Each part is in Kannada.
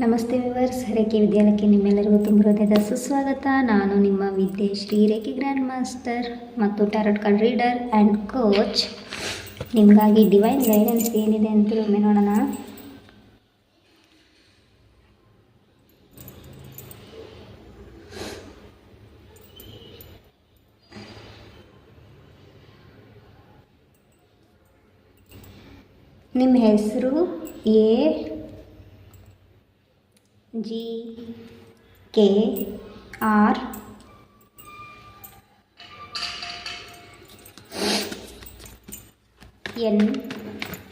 ನಮಸ್ತೆ ವ್ಯೂವರ್ಸ್, ರೇಖೆ ವಿದ್ಯಾಲಯಕ್ಕೆ ನಿಮ್ಮೆಲ್ಲರಿಗೂ ತುಂಬ ಹೃದಯದ ಸುಸ್ವಾಗತ. ನಾನು ನಿಮ್ಮ ವಿದ್ಯೆ ಶ್ರೀ ರೇಖೆ ಗ್ರ್ಯಾಂಡ್ ಮಾಸ್ಟರ್ ಮತ್ತು tarot card reader and coach. ನಿಮಗಾಗಿ ಡಿವೈನ್ ಗೈಡೆನ್ಸ್ ಏನಿದೆ ಅಂತ ಒಮ್ಮೆ ನೋಡೋಣ. ನಿಮ್ಮ ಹೆಸರು AGKR NGS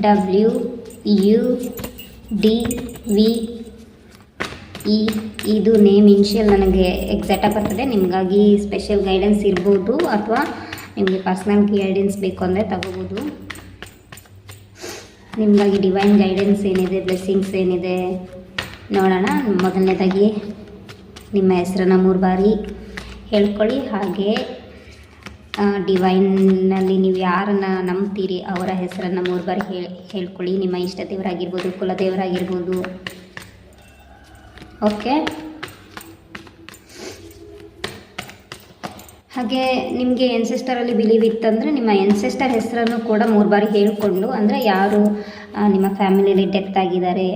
LWUDV ಇದು ನೇಮ್ ಇನಿಷಿಯಲ್ ನನಗೆ ಎಕ್ಸಾಕ್ಟಾಗಿ ಬರ್ತದೆ. ನಿಮಗಾಗಿ ಸ್ಪೆಷಲ್ ಗೈಡೆನ್ಸ್ ಇರ್ಬೋದು ಅಥವಾ ನಿಮಗೆ ಪರ್ಸ್ನಲ್ ಗೈಡೆನ್ಸ್ ಬೇಕು ಅಂದರೆ ತಗೋಬೋದು. ನಿಮಗಾಗಿ ಡಿವೈನ್ ಗೈಡೆನ್ಸ್ ಏನಿದೆ, ಬ್ಲೆಸ್ಸಿಂಗ್ಸ್ ಏನಿದೆ ನೋಡೋಣ. ಮೊದಲನೇದಾಗಿ ನಿಮ್ಮ ಹೆಸರನ್ನು 3 ಬಾರಿ ಹೇಳ್ಕೊಳ್ಳಿ. ಹಾಗೆ ಡಿವೈನ್ನಲ್ಲಿ ನೀವು ಯಾರನ್ನು ನಂಬ್ತೀರಿ ಅವರ ಹೆಸರನ್ನು 3 ಬಾರಿ ಹೇಳ್ಕೊಳ್ಳಿ. ನಿಮ್ಮ ಇಷ್ಟ ದೇವರಾಗಿರ್ಬೋದು, ಕುಲದೇವರಾಗಿರ್ಬೋದು. ಓಕೆ, ಹಾಗೆ ನಿಮಗೆ ಎನ್ಸೆಸ್ಟರಲ್ಲಿ ಬಿಲೀವ್ ಇತ್ತಂದರೆ ನಿಮ್ಮ ಎನ್ಸೆಸ್ಟರ್ ಹೆಸರನ್ನು ಕೂಡ 3 ಬಾರಿ ಹೇಳಿಕೊಂಡು, ಅಂದರೆ ಯಾರು ನಿಮ್ಮ ಫ್ಯಾಮಿಲಿಯಲ್ಲಿ ಡೆತ್ ಆಗಿದ್ದಾರೆ,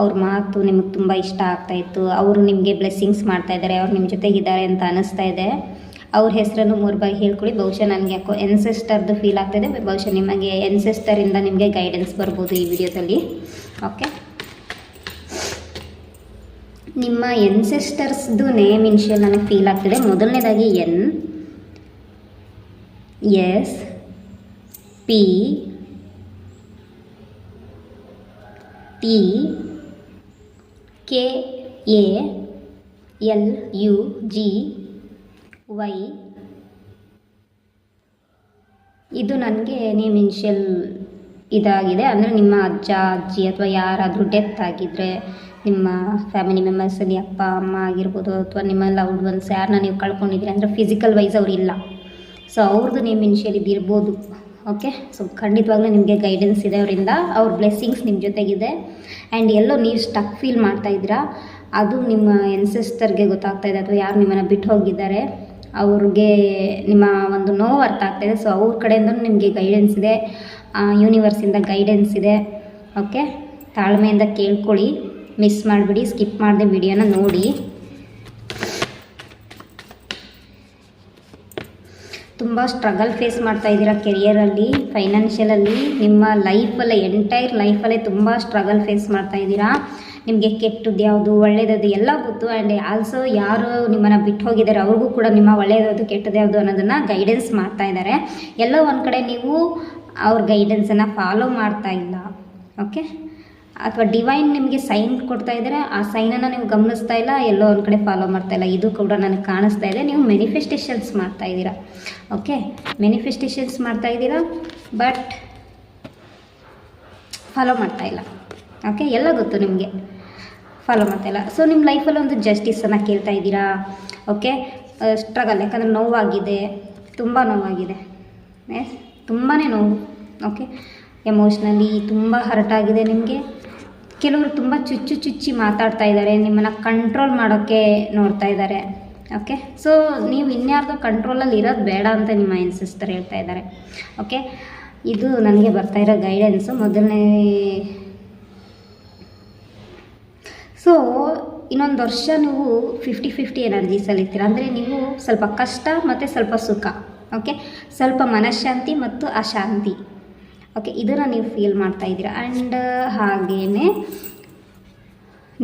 ಅವ್ರ ಮಾತು ನಿಮಗೆ ತುಂಬ ಇಷ್ಟ ಆಗ್ತಾಯಿತ್ತು, ಅವರು ನಿಮಗೆ ಬ್ಲೆಸ್ಸಿಂಗ್ಸ್ ಮಾಡ್ತಾಯಿದ್ದಾರೆ, ಅವ್ರು ನಿಮ್ಮ ಜೊತೆಗಿದ್ದಾರೆ ಅಂತ ಅನ್ನಿಸ್ತಾ ಇದೆ, ಅವ್ರ ಹೆಸರನ್ನು 3 ಬಾರಿ ಹೇಳ್ಕೊಳ್ಳಿ. ಬಹುಶಃ ನನಗೆ ಯಾಕೋ ಎನ್ಸೆಸ್ಟರ್ದು ಫೀಲ್ ಆಗ್ತಾಯಿದೆ. ಬಹುಶಃ ನಿಮಗೆ ಎನ್ಸೆಸ್ಟರಿಂದ ನಿಮಗೆ ಗೈಡೆನ್ಸ್ ಬರ್ಬೋದು ಈ ವಿಡಿಯೋದಲ್ಲಿ. ಓಕೆ, ನಿಮ್ಮ ಎನ್ಸೆಸ್ಟರ್ಸ್ದು ನೇಮ್ ಇನಿಷಿಯಲ್ ನನಗೆ ಫೀಲ್ ಆಗ್ತಿದೆ. ಮೊದಲನೇದಾಗಿ NSPTKALUGY. ಇದು ನನಗೆ ನೇಮ್ ಇನಿಷಿಯಲ್ ಇದಾಗಿದೆ. ಅಂದರೆ ನಿಮ್ಮ ಅಜ್ಜ ಅಜ್ಜಿ ಅಥವಾ ಯಾರಾದರೂ ಡೆತ್ ಆಗಿದ್ದರೆ, ನಿಮ್ಮ ಫ್ಯಾಮಿಲಿ ಮೆಂಬರ್ಸಲ್ಲಿ ಅಪ್ಪ ಅಮ್ಮ ಆಗಿರ್ಬೋದು, ಅಥವಾ ನಿಮ್ಮ ಲವ್ಡ್ ಒನ್ಸ್ ಯಾರನ್ನ ನೀವು ಕಳ್ಕೊಂಡಿದ್ದೀರಿ ಅಂದರೆ ಫಿಸಿಕಲ್ ವೈಸ್ ಅವರಿಲ್ಲ, ಸೊ ಅವ್ರದ್ದು ನೇಮ್ ಇನಿಷಿಯಲ್ ಇದಿರ್ಬೋದು. ಓಕೆ, ಸೊ ಖಂಡಿತವಾಗ್ಲೂ ನಿಮಗೆ ಗೈಡೆನ್ಸ್ ಇದೆ ಅವರಿಂದ, ಅವ್ರ ಬ್ಲೆಸ್ಸಿಂಗ್ಸ್ ನಿಮ್ಮ ಜೊತೆಗಿದೆ. ಆ್ಯಂಡ್ ಎಲ್ಲೋ ನೀವು ಸ್ಟಕ್ ಫೀಲ್ ಮಾಡ್ತಾಯಿದ್ದೀರಾ, ಅದು ನಿಮ್ಮ ಎನ್ಸೆಸ್ಟರ್ಗೆ ಗೊತ್ತಾಗ್ತಾಯಿದೆ, ಅಥವಾ ಯಾರು ನಿಮ್ಮನ್ನು ಬಿಟ್ಟು ಹೋಗಿದ್ದಾರೆ ಅವ್ರಿಗೆ ನಿಮ್ಮ ಒಂದು ನೋವು ಅರ್ಥ ಆಗ್ತಾಯಿದೆ. ಸೊ ಅವ್ರ ಕಡೆಯಿಂದ ನಿಮಗೆ ಗೈಡೆನ್ಸ್ ಇದೆ, ಯೂನಿವರ್ಸಿಂದ ಗೈಡೆನ್ಸ್ ಇದೆ. ಓಕೆ, ತಾಳ್ಮೆಯಿಂದ ಕೇಳ್ಕೊಳ್ಳಿ, ಮಿಸ್ ಮಾಡಿಬಿಡಿ, ಸ್ಕಿಪ್ ಮಾಡದೆ ವಿಡಿಯೋನ ನೋಡಿ. ತುಂಬ ಸ್ಟ್ರಗಲ್ ಫೇಸ್ ಮಾಡ್ತಾ ಇದ್ದೀರಾ ಕೆರಿಯರಲ್ಲಿ, ಫೈನಾನ್ಷಿಯಲಲ್ಲಿ, ನಿಮ್ಮ ಲೈಫಲ್ಲೇ ಎಂಟೈರ್ ಲೈಫಲ್ಲೇ ತುಂಬ ಸ್ಟ್ರಗಲ್ ಫೇಸ್ ಮಾಡ್ತಾ ಇದ್ದೀರಾ. ನಿಮಗೆ ಕೆಟ್ಟದ್ದು ಯಾವುದು ಒಳ್ಳೆಯದು ಎಲ್ಲ ಗೊತ್ತು. ಆ್ಯಂಡ್ ಆಲ್ಸೋ ಯಾರು ನಿಮ್ಮನ್ನು ಬಿಟ್ಟು ಹೋಗಿದ್ದಾರೆ ಅವ್ರಿಗೂ ಕೂಡ ನಿಮ್ಮ ಒಳ್ಳೆಯದು ಕೆಟ್ಟದ್ದು ಯಾವುದು ಅನ್ನೋದನ್ನು ಗೈಡೆನ್ಸ್ ಮಾಡ್ತಾ ಇದ್ದಾರೆ. ಎಲ್ಲೋ ಒಂದು ಕಡೆ ನೀವು ಅವ್ರ ಗೈಡೆನ್ಸನ್ನು ಫಾಲೋ ಮಾಡ್ತಾ ಇಲ್ಲ. ಓಕೆ, ಅಥವಾ ಡಿವೈನ್ ನಿಮಗೆ ಸೈನ್ ಕೊಡ್ತಾ ಇದ್ದಾರೆ, ಆ ಸೈನನ್ನು ನೀವು ಗಮನಿಸ್ತಾ ಇಲ್ಲ, ಎಲ್ಲೋ ಒಂದು ಕಡೆ ಫಾಲೋ ಮಾಡ್ತಾ ಇಲ್ಲ. ಇದು ಕೂಡ ನನಗೆ ಕಾಣಿಸ್ತಾ ಇದೆ. ನೀವು ಮ್ಯಾನಿಫೆಸ್ಟೇಷನ್ಸ್ ಮಾಡ್ತಾ ಇದ್ದೀರಾ. ಓಕೆ, ಮ್ಯಾನಿಫೆಸ್ಟೇಷನ್ಸ್ ಮಾಡ್ತಾ ಇದ್ದೀರಾ, ಬಟ್ ಫಾಲೋ ಮಾಡ್ತಾ ಇಲ್ಲ. ಓಕೆ, ಎಲ್ಲ ಗೊತ್ತು ನಿಮಗೆ, ಫಾಲೋ ಮಾಡ್ತಾ ಇಲ್ಲ. ಸೊ ನಿಮ್ಮ ಲೈಫಲ್ಲಿ ಒಂದು ಜಸ್ಟಿಸನ್ನು ಕೇಳ್ತಾ ಇದ್ದೀರಾ. ಓಕೆ, ಸ್ಟ್ರಗಲ್, ಯಾಕಂದರೆ ನೋವಾಗಿದೆ, ತುಂಬ ನೋವಾಗಿದೆ, ತುಂಬಾ ನೋವು. ಓಕೆ, ಎಮೋಷ್ನಲಿ ತುಂಬ ಹರ್ಟ್ ಆಗಿದೆ ನಿಮಗೆ. ಕೆಲವರು ತುಂಬ ಚುಚ್ಚಿ ಮಾತಾಡ್ತಾ ಇದ್ದಾರೆ, ನಿಮ್ಮನ್ನು ಕಂಟ್ರೋಲ್ ಮಾಡೋಕ್ಕೆ ನೋಡ್ತಾ ಇದ್ದಾರೆ. ಓಕೆ, ಸೊ ನೀವು ಇನ್ಯಾರ್ದೋ ಕಂಟ್ರೋಲಲ್ಲಿ ಇರೋದು ಬೇಡ ಅಂತ ನಿಮ್ಮ ಎನ್ಸೆಸ್ಟರ್ ಹೇಳ್ತಾ ಇದ್ದಾರೆ. ಓಕೆ, ಇದು ನನಗೆ ಬರ್ತಾ ಇರೋ ಗೈಡೆನ್ಸು. ಮೊದಲನೇ, ಸೊ ಇನ್ನೊಂದು ವರ್ಷ ನೀವು 50-50 ಎನರ್ಜೀಸಲ್ಲಿ ಇರ್ತೀರ. ಅಂದರೆ ನೀವು ಸ್ವಲ್ಪ ಕಷ್ಟ ಮತ್ತು ಸ್ವಲ್ಪ ಸುಖ. ಓಕೆ, ಸ್ವಲ್ಪ ಮನಃಶಾಂತಿ ಮತ್ತು ಅಶಾಂತಿ. ಓಕೆ, ಇದನ್ನು ನೀವು ಫೀಲ್ ಮಾಡ್ತಾ ಇದ್ದೀರಾ. ಆ್ಯಂಡ್ ಹಾಗೇ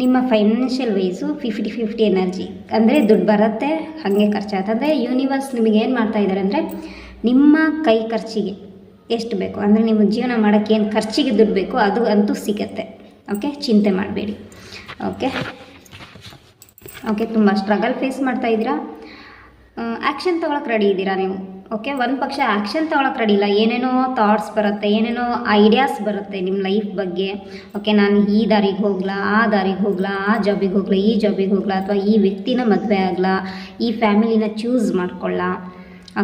ನಿಮ್ಮ ಫೈನಾನ್ಷಿಯಲ್ ವೈಸು 50-50 ಎನರ್ಜಿ. ಅಂದರೆ ದುಡ್ಡು ಬರುತ್ತೆ, ಹಾಗೆ ಖರ್ಚಾಗುತ್ತೆ. ಅಂದರೆ ಯೂನಿವರ್ಸ್ ನಿಮಗೆ ಏನು ಮಾಡ್ತಾ ಇದ್ದಾರೆ ಅಂದರೆ, ನಿಮ್ಮ ಕೈ ಖರ್ಚಿಗೆ ಎಷ್ಟು ಬೇಕು, ಅಂದರೆ ನಿಮ್ಮ ಜೀವನ ಮಾಡೋಕ್ಕೆ ಏನು ಖರ್ಚಿಗೆ ದುಡ್ಡು ಬೇಕು ಅದು ಅಂತೂ ಸಿಗುತ್ತೆ. ಓಕೆ, ಚಿಂತೆ ಮಾಡಬೇಡಿ. ಓಕೆ, ತುಂಬ ಸ್ಟ್ರಗಲ್ ಫೇಸ್ ಮಾಡ್ತಾ ಇದ್ದೀರಾ. ಆ್ಯಕ್ಷನ್ ತೊಗೊಳಕ್ಕೆ ರೆಡಿ ಇದ್ದೀರಾ ನೀವು. ಓಕೆ, ಒಂದು ಪಕ್ಷ ಆ್ಯಕ್ಷನ್ ತೊಗೊಳಕ್ಕೆ ರೆಡಿ ಇಲ್ಲ. ಏನೇನೋ ಥಾಟ್ಸ್ ಬರುತ್ತೆ, ಏನೇನೋ ಐಡಿಯಾಸ್ ಬರುತ್ತೆ ನಿಮ್ಮ ಲೈಫ್ ಬಗ್ಗೆ. ಓಕೆ, ನಾನು ಈ ದಾರಿಗೆ ಹೋಗ್ಲಾ, ಆ ದಾರಿಗೆ ಹೋಗ್ಲಾ, ಆ ಜಾಬಿಗೆ ಹೋಗ್ಲಾ, ಈ ಜಾಬಿಗೆ ಹೋಗ್ಲಾ, ಅಥವಾ ಈ ವ್ಯಕ್ತಿನ ಮದುವೆ ಆಗಲಾ, ಈ ಫ್ಯಾಮಿಲಿನ ಚೂಸ್ ಮಾಡ್ಕೊಳ್ಳಾ.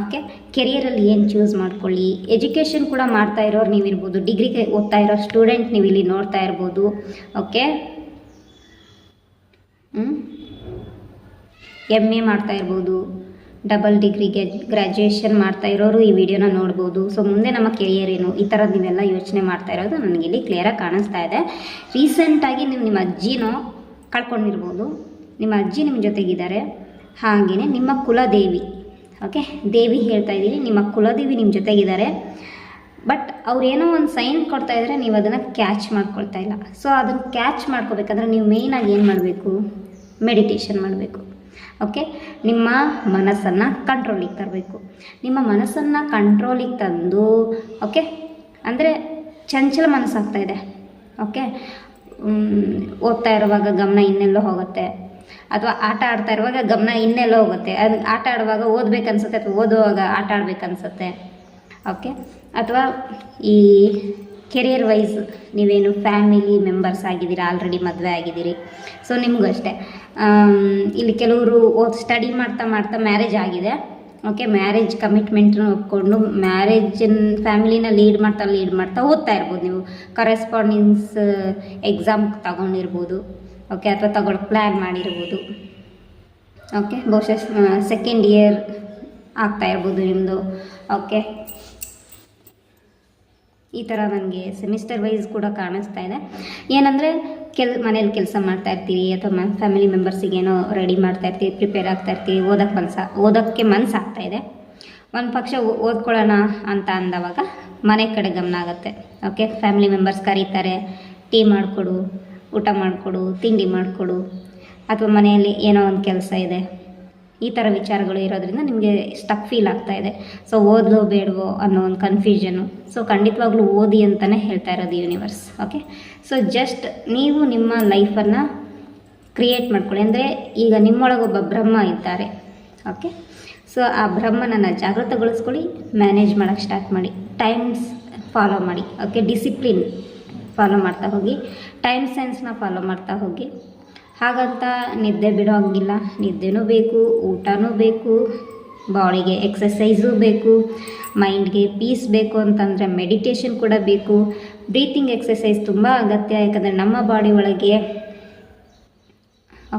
ಓಕೆ, ಕೆರಿಯರಲ್ಲಿ ಏನು ಚೂಸ್ ಮಾಡ್ಕೊಳ್ಳಿ. ಎಜುಕೇಷನ್ ಕೂಡ ಮಾಡ್ತಾ ಇರೋರು ನೀವಿರ್ಬೋದು, ಡಿಗ್ರಿಗೆ ಓದ್ತಾ ಇರೋ ಸ್ಟೂಡೆಂಟ್ ನೀವು ಇಲ್ಲಿ ನೋಡ್ತಾ ಇರ್ಬೋದು. ಓಕೆ, MA ಮಾಡ್ತಾ ಇರ್ಬೋದು, ಡಬಲ್ ಡಿಗ್ರಿಗೆ ಗ್ರ್ಯಾಜುಯೇಷನ್ ಮಾಡ್ತಾ ಇರೋರು ಈ ವಿಡಿಯೋನ ನೋಡ್ಬೋದು. ಸೊ ಮುಂದೆ ನಮ್ಮ ಕೆರಿಯರ್ ಏನು, ಈ ಥರದ್ದು ನೀವೆಲ್ಲ ಯೋಚನೆ ಮಾಡ್ತಾ ಇರೋದು ನನಗಿಲ್ಲಿ ಕ್ಲಿಯರಾಗಿ ಕಾಣಿಸ್ತಾ ಇದೆ. ರೀಸೆಂಟಾಗಿ ನೀವು ನಿಮ್ಮ ಅಜ್ಜಿನೋ ಕಳ್ಕೊಂಡಿರ್ಬೋದು, ನಿಮ್ಮ ಅಜ್ಜಿ ನಿಮ್ಮ ಜೊತೆಗಿದ್ದಾರೆ. ಹಾಗೆಯೇ ನಿಮ್ಮ ಕುಲದೇವಿ, ಓಕೆ, ದೇವಿ ಹೇಳ್ತಾ ಇದ್ದೀವಿ, ನಿಮ್ಮ ಕುಲದೇವಿ ನಿಮ್ಮ ಜೊತೆಗಿದ್ದಾರೆ. ಬಟ್ ಅವ್ರೇನೋ ಒಂದು ಸೈನ್ ಕೊಡ್ತಾ ಇದ್ದಾರೆ, ನೀವು ಅದನ್ನು ಕ್ಯಾಚ್ ಮಾಡ್ಕೊಳ್ತಾ ಇಲ್ಲ. ಸೊ ಅದನ್ನು ಕ್ಯಾಚ್ ಮಾಡ್ಕೋಬೇಕಂದ್ರೆ ನೀವು ಮೇಯ್ನಾಗಿ ಏನು ಮಾಡಬೇಕು, ಮೆಡಿಟೇಷನ್ ಮಾಡಬೇಕು. ಓಕೆ, ನಿಮ್ಮ ಮನಸ್ಸನ್ನು ಕಂಟ್ರೋಲಿಗೆ ತರಬೇಕು. ನಿಮ್ಮ ಮನಸ್ಸನ್ನು ಕಂಟ್ರೋಲಿಗೆ ತಂದು, ಓಕೆ, ಅಂದರೆ ಚಂಚಲ ಮನಸ್ಸಾಗ್ತಾಯಿದೆ. ಓಕೆ, ಓದ್ತಾ ಇರುವಾಗ ಗಮನ ಇನ್ನೆಲ್ಲೋ ಹೋಗುತ್ತೆ, ಅಥವಾ ಆಟ ಆಡ್ತಾ ಇರುವಾಗ ಗಮನ ಇನ್ನೆಲ್ಲೋ ಹೋಗುತ್ತೆ. ಅದು ಆಟ ಆಡುವಾಗ ಓದಬೇಕನ್ಸುತ್ತೆ, ಅಥವಾ ಓದುವಾಗ ಆಟ ಆಡಬೇಕನ್ಸುತ್ತೆ. ಓಕೆ, ಅಥವಾ ಈ ಕೆರಿಯರ್ ವೈಸ್ ನೀವೇನು ಫ್ಯಾಮಿಲಿ ಮೆಂಬರ್ಸ್ ಆಗಿದ್ದೀರಾ, ಆಲ್ರೆಡಿ ಮದುವೆ ಆಗಿದ್ದೀರಿ. ಸೊ ನಿಮಗೂ ಅಷ್ಟೇ, ಇಲ್ಲಿ ಕೆಲವರು ಸ್ಟಡಿ ಮಾಡ್ತಾ ಮಾಡ್ತಾ ಮ್ಯಾರೇಜ್ ಆಗಿದೆ. ಓಕೆ, ಮ್ಯಾರೇಜ್ ಕಮಿಟ್ಮೆಂಟ್ನ ಒಪ್ಕೊಂಡು ಫ್ಯಾಮಿಲಿನ ಲೀಡ್ ಮಾಡ್ತಾ ಓದ್ತಾ ಇರ್ಬೋದು. ನೀವು ಕರೆಸ್ಪಾಂಡೆನ್ಸ್ ಎಕ್ಸಾಮ್ ತಗೊಂಡಿರ್ಬೋದು. ಓಕೆ, ಅಥವಾ ತಗೊಳ್ಳೋಕೆ ಪ್ಲ್ಯಾನ್ ಮಾಡಿರ್ಬೋದು. ಓಕೆ, ಬಹುಶಃ ಸೆಕೆಂಡ್ ಇಯರ್ ಆಗ್ತಾ ಇರ್ಬೋದು ನಿಮ್ಮದು. ಓಕೆ, ಈ ಥರ ನನಗೆ ಸೆಮಿಸ್ಟರ್ ವೈಸ್ ಕೂಡ ಕಾಣಿಸ್ತಾ ಇದೆ. ಏನಂದರೆ ಮನೇಲಿ ಕೆಲಸ ಮಾಡ್ತಾ ಇರ್ತೀರಿ, ಅಥವಾ ಫ್ಯಾಮಿಲಿ ಮೆಂಬರ್ಸಿಗೆ ಏನೋ ರೆಡಿ ಮಾಡ್ತಾ ಇರ್ತೀವಿ, ಪ್ರಿಪೇರ್ ಆಗ್ತಾ ಇರ್ತೀವಿ, ಓದೋಕ್ಕೆ ಮನಸ್ಸಾಗ್ತಾ ಇದೆ. ಒಂದು ಪಕ್ಷ ಓದ್ಕೊಳ್ಳೋಣ ಅಂತ ಅಂದವಾಗ ಮನೆ ಕಡೆ ಗಮನ ಆಗುತ್ತೆ. ಓಕೆ, ಫ್ಯಾಮಿಲಿ ಮೆಂಬರ್ಸ್ ಕರೀತಾರೆ, ಟೀ ಮಾಡಿಕೊಡು, ಊಟ ಮಾಡಿಕೊಡು, ತಿಂಡಿ ಮಾಡಿಕೊಡು, ಅಥವಾ ಮನೆಯಲ್ಲಿ ಏನೋ ಒಂದು ಕೆಲಸ ಇದೆ, ಈ ಥರ ವಿಚಾರಗಳು ಇರೋದ್ರಿಂದ ನಿಮಗೆ ಸ್ಟಕ್ ಫೀಲ್ ಆಗ್ತಾ ಇದೆ. ಸೊ ಓದಲೋ ಬೇಡವೋ ಅನ್ನೋ ಒಂದು ಕನ್ಫ್ಯೂಷನು. ಸೊ ಖಂಡಿತವಾಗ್ಲೂ ಓದಿ ಅಂತಲೇ ಹೇಳ್ತಾ ಇರೋದು ಯೂನಿವರ್ಸ್. ಓಕೆ, ಸೊ ಜಸ್ಟ್ ನೀವು ನಿಮ್ಮ ಲೈಫನ್ನು ಕ್ರಿಯೇಟ್ ಮಾಡ್ಕೊಳ್ಳಿ. ಅಂದರೆ ಈಗ ನಿಮ್ಮೊಳಗೊಬ್ಬ ಬ್ರಹ್ಮ ಇದ್ದಾರೆ. ಓಕೆ, ಸೊ ಆ ಬ್ರಹ್ಮನನ್ನು ಜಾಗೃತಗೊಳಿಸ್ಕೊಳ್ಳಿ, ಮ್ಯಾನೇಜ್ ಮಾಡೋಕ್ಕೆ ಸ್ಟಾರ್ಟ್ ಮಾಡಿ, ಟೈಮ್ಸ್ ಫಾಲೋ ಮಾಡಿ. ಓಕೆ, ಡಿಸಿಪ್ಲಿನ್ ಫಾಲೋ ಮಾಡ್ತಾ ಹೋಗಿ, ಟೈಮ್ ಸೆನ್ಸ್ನ ಫಾಲೋ ಮಾಡ್ತಾ ಹೋಗಿ. ಹಾಗಂತ ನಿದ್ದೆ ಬಿಡೋ ಹಂಗಿಲ್ಲ, ನಿದ್ದೆನೂ ಬೇಕು, ಊಟನೂ ಬೇಕು, ಬಾಡಿಗೆ ಎಕ್ಸಸೈಸು ಬೇಕು, ಮೈಂಡ್ಗೆ ಪೀಸ್ ಬೇಕು ಅಂತಂದರೆ ಮೆಡಿಟೇಷನ್ ಕೂಡ ಬೇಕು. ಬ್ರೀತಿಂಗ್ ಎಕ್ಸಸೈಸ್ ತುಂಬ ಅಗತ್ಯ, ಯಾಕಂದರೆ ನಮ್ಮ ಬಾಡಿ ಒಳಗೆ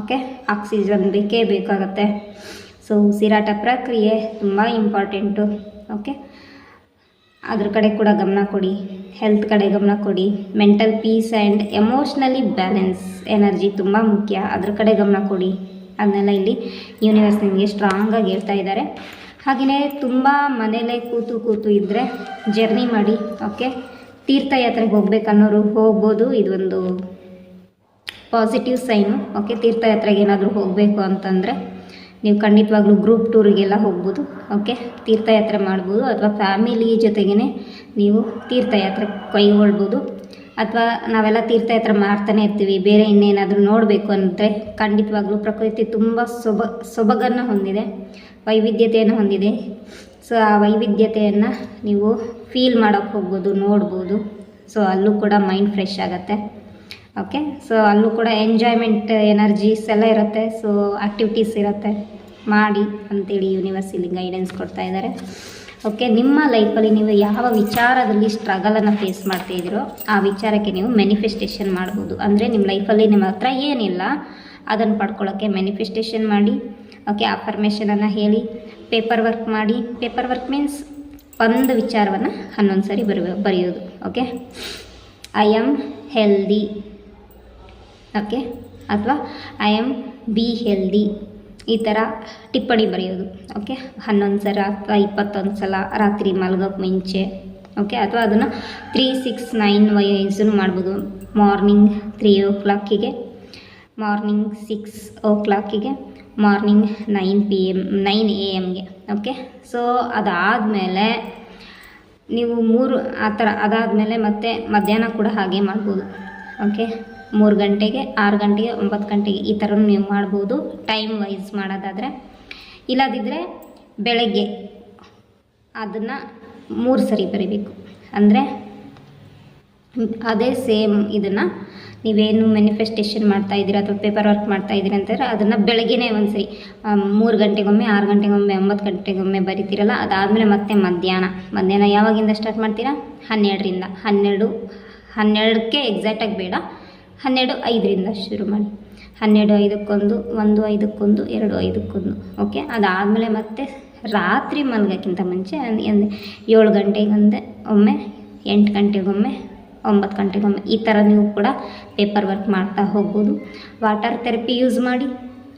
ಓಕೆ ಆಕ್ಸಿಜನ್ ಬೇಕೇ ಬೇಕಾಗತ್ತೆ. ಸೊ ಉಸಿರಾಟ ಪ್ರಕ್ರಿಯೆ ತುಂಬ ಇಂಪಾರ್ಟೆಂಟು. ಓಕೆ, ಅದ್ರ ಕಡೆ ಕೂಡ ಗಮನ ಕೊಡಿ, ಹೆಲ್ತ್ ಕಡೆ ಗಮನ ಕೊಡಿ. Mental peace and emotionally balance energy ತುಂಬ ಮುಖ್ಯ, ಅದ್ರ ಕಡೆ ಗಮನ ಕೊಡಿ. ಅದನ್ನೆಲ್ಲ ಇಲ್ಲಿ ಯೂನಿವರ್ಸ್ ನಿಮಗೆ ಸ್ಟ್ರಾಂಗಾಗಿ ಹೇಳ್ತಾ ಇದ್ದಾರೆ. ಹಾಗೆಯೇ ತುಂಬ ಮನೇಲೇ ಕೂತು ಇದ್ದರೆ ಜರ್ನಿ ಮಾಡಿ. ಓಕೆ, ತೀರ್ಥಯಾತ್ರೆಗೆ ಹೋಗ್ಬೇಕನ್ನೋರು ಹೋಗ್ಬೋದು, ಇದೊಂದು ಪಾಸಿಟಿವ್ ಸೈನು. ಓಕೆ, ತೀರ್ಥಯಾತ್ರೆಗೆ ಏನಾದರೂ ಹೋಗಬೇಕು ಅಂತಂದರೆ ನೀವು ಖಂಡಿತವಾಗ್ಲೂ ಗ್ರೂಪ್ ಟೂರಿಗೆಲ್ಲ ಹೋಗ್ಬೋದು. ಓಕೆ, ತೀರ್ಥಯಾತ್ರೆ ಮಾಡ್ಬೋದು, ಅಥವಾ ಫ್ಯಾಮಿಲಿ ಜೊತೆಗೇ ನೀವು ತೀರ್ಥಯಾತ್ರೆ ಕೈಗೊಳ್ಬೋದು. ಅಥವಾ ನಾವೆಲ್ಲ ತೀರ್ಥಯಾತ್ರೆ ಮಾಡ್ತಾನೆ ಇರ್ತೀವಿ, ಬೇರೆ ಇನ್ನೇನಾದರೂ ನೋಡಬೇಕು ಅಂದರೆ ಖಂಡಿತವಾಗ್ಲೂ ಪ್ರಕೃತಿ ತುಂಬ ಸೊಬಗನ್ನು ಹೊಂದಿದೆ, ವೈವಿಧ್ಯತೆಯನ್ನು ಹೊಂದಿದೆ. ಸೊ ಆ ವೈವಿಧ್ಯತೆಯನ್ನು ನೀವು ಫೀಲ್ ಮಾಡೋಕ್ಕೆ ಹೋಗ್ಬೋದು, ನೋಡ್ಬೋದು. ಸೊ ಅಲ್ಲೂ ಕೂಡ ಮೈಂಡ್ ಫ್ರೆಶ್ ಆಗುತ್ತೆ. ಓಕೆ, ಸೊ ಅಲ್ಲೂ ಕೂಡ ಎಂಜಾಯ್ಮೆಂಟ್ ಎನರ್ಜೀಸ್ ಎಲ್ಲ ಇರುತ್ತೆ. ಸೊ ಆ್ಯಕ್ಟಿವಿಟೀಸ್ ಇರುತ್ತೆ, ಮಾಡಿ ಅಂತೇಳಿ ಯೂನಿವರ್ಸ್ ಇಲ್ಲಿ ಗೈಡೆನ್ಸ್ ಕೊಡ್ತಾ ಇದ್ದಾರೆ. ಓಕೆ, ನಿಮ್ಮ ಲೈಫಲ್ಲಿ ನೀವು ಯಾವ ವಿಚಾರದಲ್ಲಿ ಸ್ಟ್ರಗಲನ್ನು ಫೇಸ್ ಮಾಡ್ತಾ ಇದ್ದೀರೋ ಆ ವಿಚಾರಕ್ಕೆ ನೀವು ಮ್ಯಾನಿಫೆಸ್ಟೇಷನ್ ಮಾಡ್ಬೋದು. ಅಂದರೆ ನಿಮ್ಮ ಲೈಫಲ್ಲಿ ನಿಮ್ಮ ಹತ್ರ ಏನಿಲ್ಲ ಅದನ್ನು ಪಡ್ಕೊಳ್ಳೋಕ್ಕೆ ಮ್ಯಾನಿಫೆಸ್ಟೇಷನ್ ಮಾಡಿ. ಓಕೆ, ಅಫರ್ಮೇಷನನ್ನು ಹೇಳಿ, ಪೇಪರ್ ವರ್ಕ್ ಮಾಡಿ. ಪೇಪರ್ ವರ್ಕ್ ಮೀನ್ಸ್ ಒಂದು ವಿಚಾರವನ್ನು 11 ಸರಿ ಬರೆಯೋದು. Okay, I am healthy. Okay, ಅಥವಾ ಐ ಆಮ್ ಬಿ ಹೆಲ್ದಿ, ಈ ಥರ ಟಿಪ್ಪಣಿ ಬರೆಯೋದು. ಓಕೆ, 11 ಸಲ ಅಥವಾ 21 ಸಲ ರಾತ್ರಿ ಮಲಗೋಕ್ಕೆ ಮುಂಚೆ. ಓಕೆ, ಅಥವಾ ಅದನ್ನು 3, 6, 9 ವಯಸ್ಸನ್ನು ಮಾಡ್ಬೋದು. Morning 3 o'clock, morning 6 o'clock, morning 9 AM. Okay, so ಅದಾದಮೇಲೆ ನೀವು 3 ಆ ಥರ ಅದಾದಮೇಲೆ ಮತ್ತೆ ಮಧ್ಯಾಹ್ನ ಕೂಡ ಹಾಗೆ ಮಾಡ್ಬೋದು. ಓಕೆ, 3 ಗಂಟೆಗೆ, 6 ಗಂಟೆಗೆ, 9 ಗಂಟೆಗೆ ಈ ಥರ ನೀವು ಮಾಡ್ಬೋದು, ಟೈಮ್ ವೈಸ್ ಮಾಡೋದಾದರೆ. ಇಲ್ಲದಿದ್ದರೆ ಬೆಳಗ್ಗೆ ಅದನ್ನು 3 ಸರಿ ಬರೀಬೇಕು. ಅಂದರೆ ಅದೇ ಸೇಮ್ ಇದನ್ನು ನೀವೇನು ಮ್ಯಾನಿಫೆಸ್ಟೇಷನ್ ಮಾಡ್ತಾಯಿದ್ದೀರಾ ಅಥವಾ ಪೇಪರ್ ವರ್ಕ್ ಮಾಡ್ತಾಯಿದ್ದೀರಾ ಅಂತಂದರೆ ಅದನ್ನು ಬೆಳಗ್ಗೆನೇ ಒಂದು ಸರಿ 3 ಗಂಟೆಗೊಮ್ಮೆ, 6 ಗಂಟೆಗೊಮ್ಮೆ, 9 ಗಂಟೆಗೊಮ್ಮೆ ಬರಿತೀರಲ್ಲ, ಅದಾದಮೇಲೆ ಮತ್ತೆ ಮಧ್ಯಾಹ್ನ ಯಾವಾಗಿಂದ ಸ್ಟಾರ್ಟ್ ಮಾಡ್ತೀರಾ? 12ರಿಂದ 12ಕ್ಕೆ ಎಕ್ಸಾಕ್ಟಾಗಿ ಬೇಡ, 12:05ರಿಂದ ಶುರು ಮಾಡಿ. 12:05ಕ್ಕೆ 1, 5ಕ್ಕೆ 2, 5ಕ್ಕೆ ಓಕೆ. ಅದಾದಮೇಲೆ ಮತ್ತೆ ರಾತ್ರಿ ಮಲಗೋಕ್ಕಿಂತ ಮುಂಚೆ 7 ಗಂಟೆಗೊಂದೆ ಒಮ್ಮೆ, 8 ಗಂಟೆಗೊಮ್ಮೆ, 9 ಗಂಟೆಗೊಮ್ಮೆ ಈ ಥರ ನೀವು ಕೂಡ ಪೇಪರ್ ವರ್ಕ್ ಮಾಡ್ತಾ ಹೋಗ್ಬೋದು. ವಾಟರ್ ಥೆರಪಿ ಯೂಸ್ ಮಾಡಿ.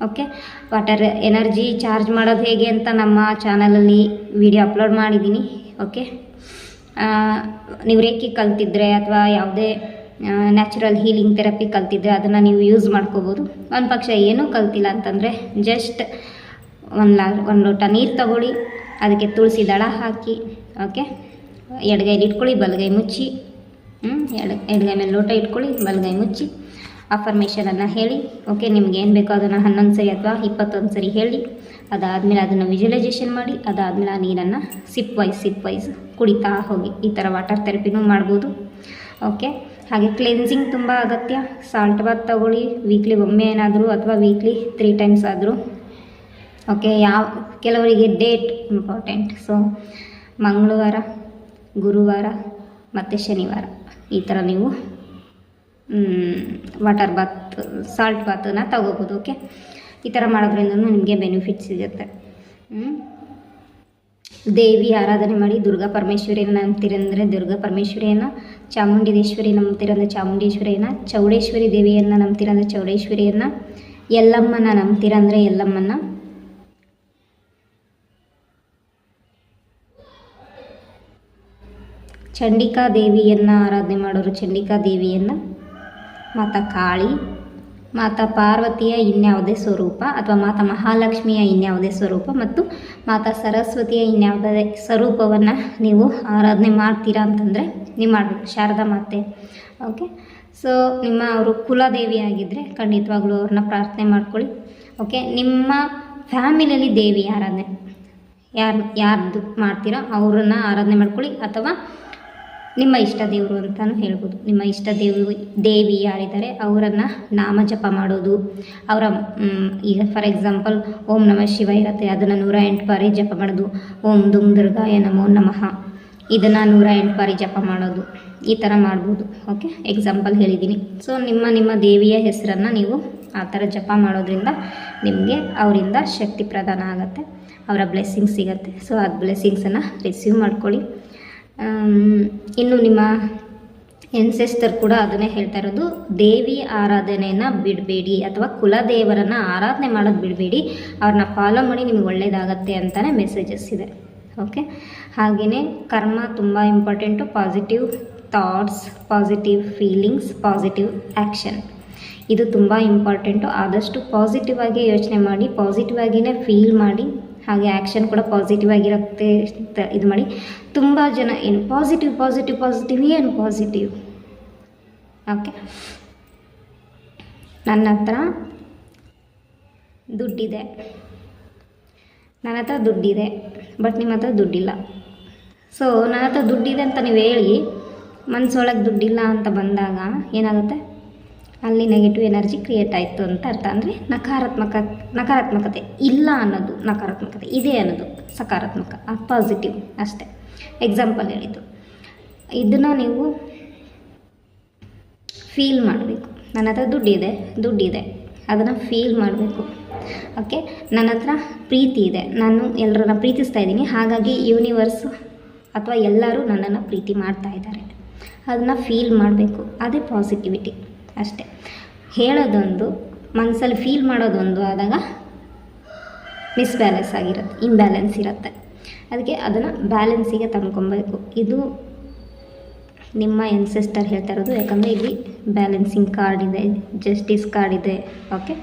ಓಕೆ, ವಾಟರ್ ಎನರ್ಜಿ ಚಾರ್ಜ್ ಮಾಡೋದು ಹೇಗೆ ಅಂತ ನಮ್ಮ ಚಾನಲಲ್ಲಿ ವಿಡಿಯೋ ಅಪ್ಲೋಡ್ ಮಾಡಿದ್ದೀನಿ. ಓಕೆ, ನೀವು ರೇಖಿ ಕಲ್ತಿದ್ರೆ ಅಥವಾ ಯಾವುದೇ ನ್ಯಾಚುರಲ್ ಹೀಲಿಂಗ್ ಥೆರಪಿ ಕಲ್ತಿದ್ರೆ ಅದನ್ನು ನೀವು ಯೂಸ್ ಮಾಡ್ಕೋಬೋದು. ಒಂದು ಪಕ್ಷ ಏನೂ ಕಲ್ತಿಲ್ಲ ಅಂತಂದರೆ ಜಸ್ಟ್ ಒಂದು ಲೋಟ ನೀರು ತಗೊಳ್ಳಿ, ಅದಕ್ಕೆ ತುಳಸಿ ದಳ ಹಾಕಿ, ಓಕೆ, ಎಡಗೈಲಿ ಇಟ್ಕೊಳ್ಳಿ, ಬಲಗೈ ಮುಚ್ಚಿ, ಎಡಗೈ ಮೇಲೆ ಲೋಟ ಇಟ್ಕೊಳ್ಳಿ, ಬಲಗೈ ಮುಚ್ಚಿ ಅಫರ್ಮೇಷನನ್ನು ಹೇಳಿ. ಓಕೆ, ನಿಮ್ಗೆ ಏನು ಬೇಕೋ ಅದನ್ನು 11 ಸರಿ ಅಥವಾ 21 ಸರಿ ಹೇಳಿ. ಅದಾದಮೇಲೆ ಅದನ್ನು ವಿಜುವಲೈಸೇಷನ್ ಮಾಡಿ. ಅದಾದಮೇಲೆ ಆ ನೀರನ್ನು ಸಿಪ್ ವೈಸ್ ಕುಡಿತಾ ಹೋಗಿ. ಈ ಥರ ವಾಟರ್ ಥೆರಪಿನೂ ಮಾಡ್ಬೋದು. ಓಕೆ, ಹಾಗೆ ಕ್ಲೆನ್ಸಿಂಗ್ ತುಂಬ ಅಗತ್ಯ. ಸಾಲ್ಟ್ ಬಾತ್ ತಗೊಳ್ಳಿ, ವೀಕ್ಲಿ ಒಮ್ಮೆ ಏನಾದರೂ ಅಥವಾ ವೀಕ್ಲಿ 3 ಟೈಮ್ಸ್ ಆದರೂ. ಓಕೆ, ಕೆಲವರಿಗೆ ಡೇಟ್ ಇಂಪಾರ್ಟೆಂಟ್. ಸೊ ಮಂಗಳವಾರ, ಗುರುವಾರ ಮತ್ತು ಶನಿವಾರ ಈ ಥರ ನೀವು ವಾಟರ್ ಬಾತ್, ಸಾಲ್ಟ್ ಬಾತನ್ನು ತಗೋಬೋದು. ಓಕೆ, ಈ ಥರ ಮಾಡೋದ್ರಿಂದ ನಿಮಗೆ ಬೆನಿಫಿಟ್ ಸಿಗುತ್ತೆ. ದೇವಿ ಆರಾಧನೆ ಮಾಡಿ. ದುರ್ಗಾ ಪರಮೇಶ್ವರಿಯನ್ನು ನಂಬ್ತೀರಂದರೆ ದುರ್ಗಾ ಪರಮೇಶ್ವರಿಯನ್ನು, ಚಾಮುಂಡೇಶ್ವರಿ ನಂಬ್ತೀರಂದರೆ ಚಾಮುಂಡೇಶ್ವರಿಯನ್ನು, ಚೌಡೇಶ್ವರಿ ದೇವಿಯನ್ನು ನಂಬ್ತೀರಂದರೆ ಚೌಡೇಶ್ವರಿಯನ್ನು, ಎಲ್ಲಮ್ಮನ ನಂಬ್ತೀರಂದರೆ ಎಲ್ಲಮ್ಮನ, ಚಂಡಿಕಾ ದೇವಿಯನ್ನು ಆರಾಧನೆ ಮಾಡೋರು ಚಂಡಿಕಾ ದೇವಿಯನ್ನು, ಮಾತಾ ಕಾಳಿ, ಮಾತಾ ಪಾರ್ವತಿಯ ಇನ್ಯಾವುದೇ ಸ್ವರೂಪ ಅಥವಾ ಮಾತಾ ಮಹಾಲಕ್ಷ್ಮಿಯ ಇನ್ಯಾವುದೇ ಸ್ವರೂಪ ಮತ್ತು ಮಾತಾ ಸರಸ್ವತಿಯ ಇನ್ಯಾವುದೇ ಸ್ವರೂಪವನ್ನು ನೀವು ಆರಾಧನೆ ಮಾಡ್ತೀರಾ ಅಂತಂದರೆ ನೀವು ಮಾಡಬೇಕು. ಶಾರದಾ ಮಾತೆ. ಓಕೆ, ಸೊ ಅವರು ಕುಲದೇವಿ ಆಗಿದ್ದರೆ ಖಂಡಿತವಾಗ್ಲೂ ಅವ್ರನ್ನ ಪ್ರಾರ್ಥನೆ ಮಾಡ್ಕೊಳ್ಳಿ. ಓಕೆ, ನಿಮ್ಮ ಫ್ಯಾಮಿಲಿಯಲ್ಲಿ ದೇವಿ ಆರಾಧನೆ ಯಾರ್ದು ಮಾಡ್ತೀರೋ ಅವ್ರನ್ನ ಆರಾಧನೆ ಮಾಡ್ಕೊಳ್ಳಿ. ಅಥವಾ ನಿಮ್ಮ ಇಷ್ಟ ದೇವರು ಅಂತಲೂ ಹೇಳ್ಬೋದು. ನಿಮ್ಮ ಇಷ್ಟ ದೇವಿ ಯಾರಿದ್ದಾರೆ ಅವರನ್ನು ನಾಮ ಜಪ ಮಾಡೋದು. ಅವರ ಈಗ ಫಾರ್ ಎಕ್ಸಾಂಪಲ್ ಓಂ ನಮಃ ಶಿವ ಇರುತ್ತೆ, ಅದನ್ನು 108 ಬಾರಿ ಜಪ ಮಾಡೋದು. ಓಂ ದುಂ ದುರ್ಗಾಯ ನಮೋ ನಮಃ ಇದನ್ನು 108 ಬಾರಿ ಜಪ ಮಾಡೋದು. ಈ ಥರ ಮಾಡ್ಬೋದು. ಓಕೆ, ಎಕ್ಸಾಂಪಲ್ ಹೇಳಿದ್ದೀನಿ. ಸೊ ನಿಮ್ಮ ದೇವಿಯ ಹೆಸರನ್ನು ನೀವು ಆ ಥರ ಜಪ ಮಾಡೋದ್ರಿಂದ ನಿಮಗೆ ಅವರಿಂದ ಶಕ್ತಿ ಪ್ರದಾನ ಆಗುತ್ತೆ, ಅವರ ಬ್ಲೆಸ್ಸಿಂಗ್ಸ್ ಸಿಗುತ್ತೆ. ಸೊ ಅದು ಬ್ಲೆಸ್ಸಿಂಗ್ಸನ್ನು ರಿಸೀವ್ ಮಾಡ್ಕೊಳ್ಳಿ. ಇನ್ನು ನಿಮ್ಮ ಎನ್ಸೆಸ್ಟರ್ ಕೂಡ ಅದನ್ನೇ ಹೇಳ್ತಾ ಇರೋದು, ದೇವಿ ಆರಾಧನೆಯನ್ನು ಬಿಡಬೇಡಿ ಅಥವಾ ಕುಲದೇವರನ್ನು ಆರಾಧನೆ ಮಾಡೋದು ಬಿಡಬೇಡಿ, ಅವ್ರನ್ನ ಫಾಲೋ ಮಾಡಿ, ನಿಮಗೆ ಒಳ್ಳೆಯದಾಗತ್ತೆ ಅಂತಲೇ ಮೆಸೇಜಸ್ ಇದೆ. ಓಕೆ, ಹಾಗೆಯೇ ಕರ್ಮ ತುಂಬ important. Positive thoughts, positive feelings, positive action ಇದು ತುಂಬ ಇಂಪಾರ್ಟೆಂಟು. ಆದಷ್ಟು ಪಾಸಿಟಿವ್ ಆಗಿ ಯೋಚನೆ ಮಾಡಿ, ಪಾಸಿಟಿವ್ ಆಗಿಯೇ ಫೀಲ್ ಮಾಡಿ, ಹಾಗೆ ಆ್ಯಕ್ಷನ್ ಕೂಡ ಪಾಸಿಟಿವ್ ಆಗಿರುತ್ತೆ ಇದು ಮಾಡಿ. ತುಂಬ ಜನ ಏನು ಪಾಸಿಟಿವ್ ಏನು ಪಾಸಿಟಿವ್. ಓಕೆ, ನನ್ನ ಹತ್ರ ದುಡ್ಡಿದೆ ಬಟ್ ನಿಮ್ಮ ಹತ್ರ ದುಡ್ಡಿಲ್ಲ. ಸೊ ನನ್ನ ಹತ್ರ ದುಡ್ಡಿದೆ ಅಂತ ನೀವು ಹೇಳಿ ಮನಸ್ಸೊಳಗೆ ದುಡ್ಡಿಲ್ಲ ಅಂತ ಬಂದಾಗ ಏನಾಗುತ್ತೆ, ಅಲ್ಲಿ ನೆಗೆಟಿವ್ ಎನರ್ಜಿ ಕ್ರಿಯೇಟ್ ಆಯಿತು ಅಂತ ಅರ್ಥ. ಅಂದರೆ ನಕಾರಾತ್ಮಕತೆ ಇಲ್ಲ ಅನ್ನೋದು ನಕಾರಾತ್ಮಕತೆ, ಇದೆ ಅನ್ನೋದು ಸಕಾರಾತ್ಮಕ, ಪಾಸಿಟಿವ್ ಅಷ್ಟೇ. ಎಕ್ಸಾಂಪಲ್ ಹೇಳಿದ್ದು. ಇದನ್ನು ನೀವು ಫೀಲ್ ಮಾಡಬೇಕು. ನನ್ನ ಹತ್ರ ದುಡ್ಡಿದೆ ಅದನ್ನು ಫೀಲ್ ಮಾಡಬೇಕು. ಓಕೆ, ನನ್ನ ಹತ್ರ ಪ್ರೀತಿ ಇದೆ, ನಾನು ಎಲ್ಲರನ್ನ ಪ್ರೀತಿಸ್ತಾ ಇದ್ದೀನಿ, ಹಾಗಾಗಿ ಯೂನಿವರ್ಸು ಅಥವಾ ಎಲ್ಲರೂ ನನ್ನನ್ನು ಪ್ರೀತಿ ಮಾಡ್ತಾ ಇದ್ದಾರೆ, ಅದನ್ನು ಫೀಲ್ ಮಾಡಬೇಕು. ಅದೇ ಪಾಸಿಟಿವಿಟಿ ಅಷ್ಟೇ. ಹೇಳೋದೊಂದು, ಮನಸ್ಸಲ್ಲಿ ಫೀಲ್ ಮಾಡೋದೊಂದು ಆದಾಗ ಮಿಸ್ಬ್ಯಾಲೆನ್ಸ್ ಆಗಿರುತ್ತೆ, ಇಂಬ್ಯಾಲೆನ್ಸ್ ಇರುತ್ತೆ. ಅದಕ್ಕೆ ಅದನ್ನು ಬ್ಯಾಲೆನ್ಸಿಗೆ ತಂದ್ಕೊಬೇಕು. ಇದು ನಿಮ್ಮ ಎನ್ಸೆಸ್ಟರ್ ಹೇಳ್ತಾ ಇರೋದು. ಯಾಕಂದರೆ ಇಲ್ಲಿ ಬ್ಯಾಲೆನ್ಸಿಂಗ್ ಕಾರ್ಡ್ ಇದೆ, ಜಸ್ಟಿಸ್ ಕಾರ್ಡ್ ಇದೆ. ಓಕೆ,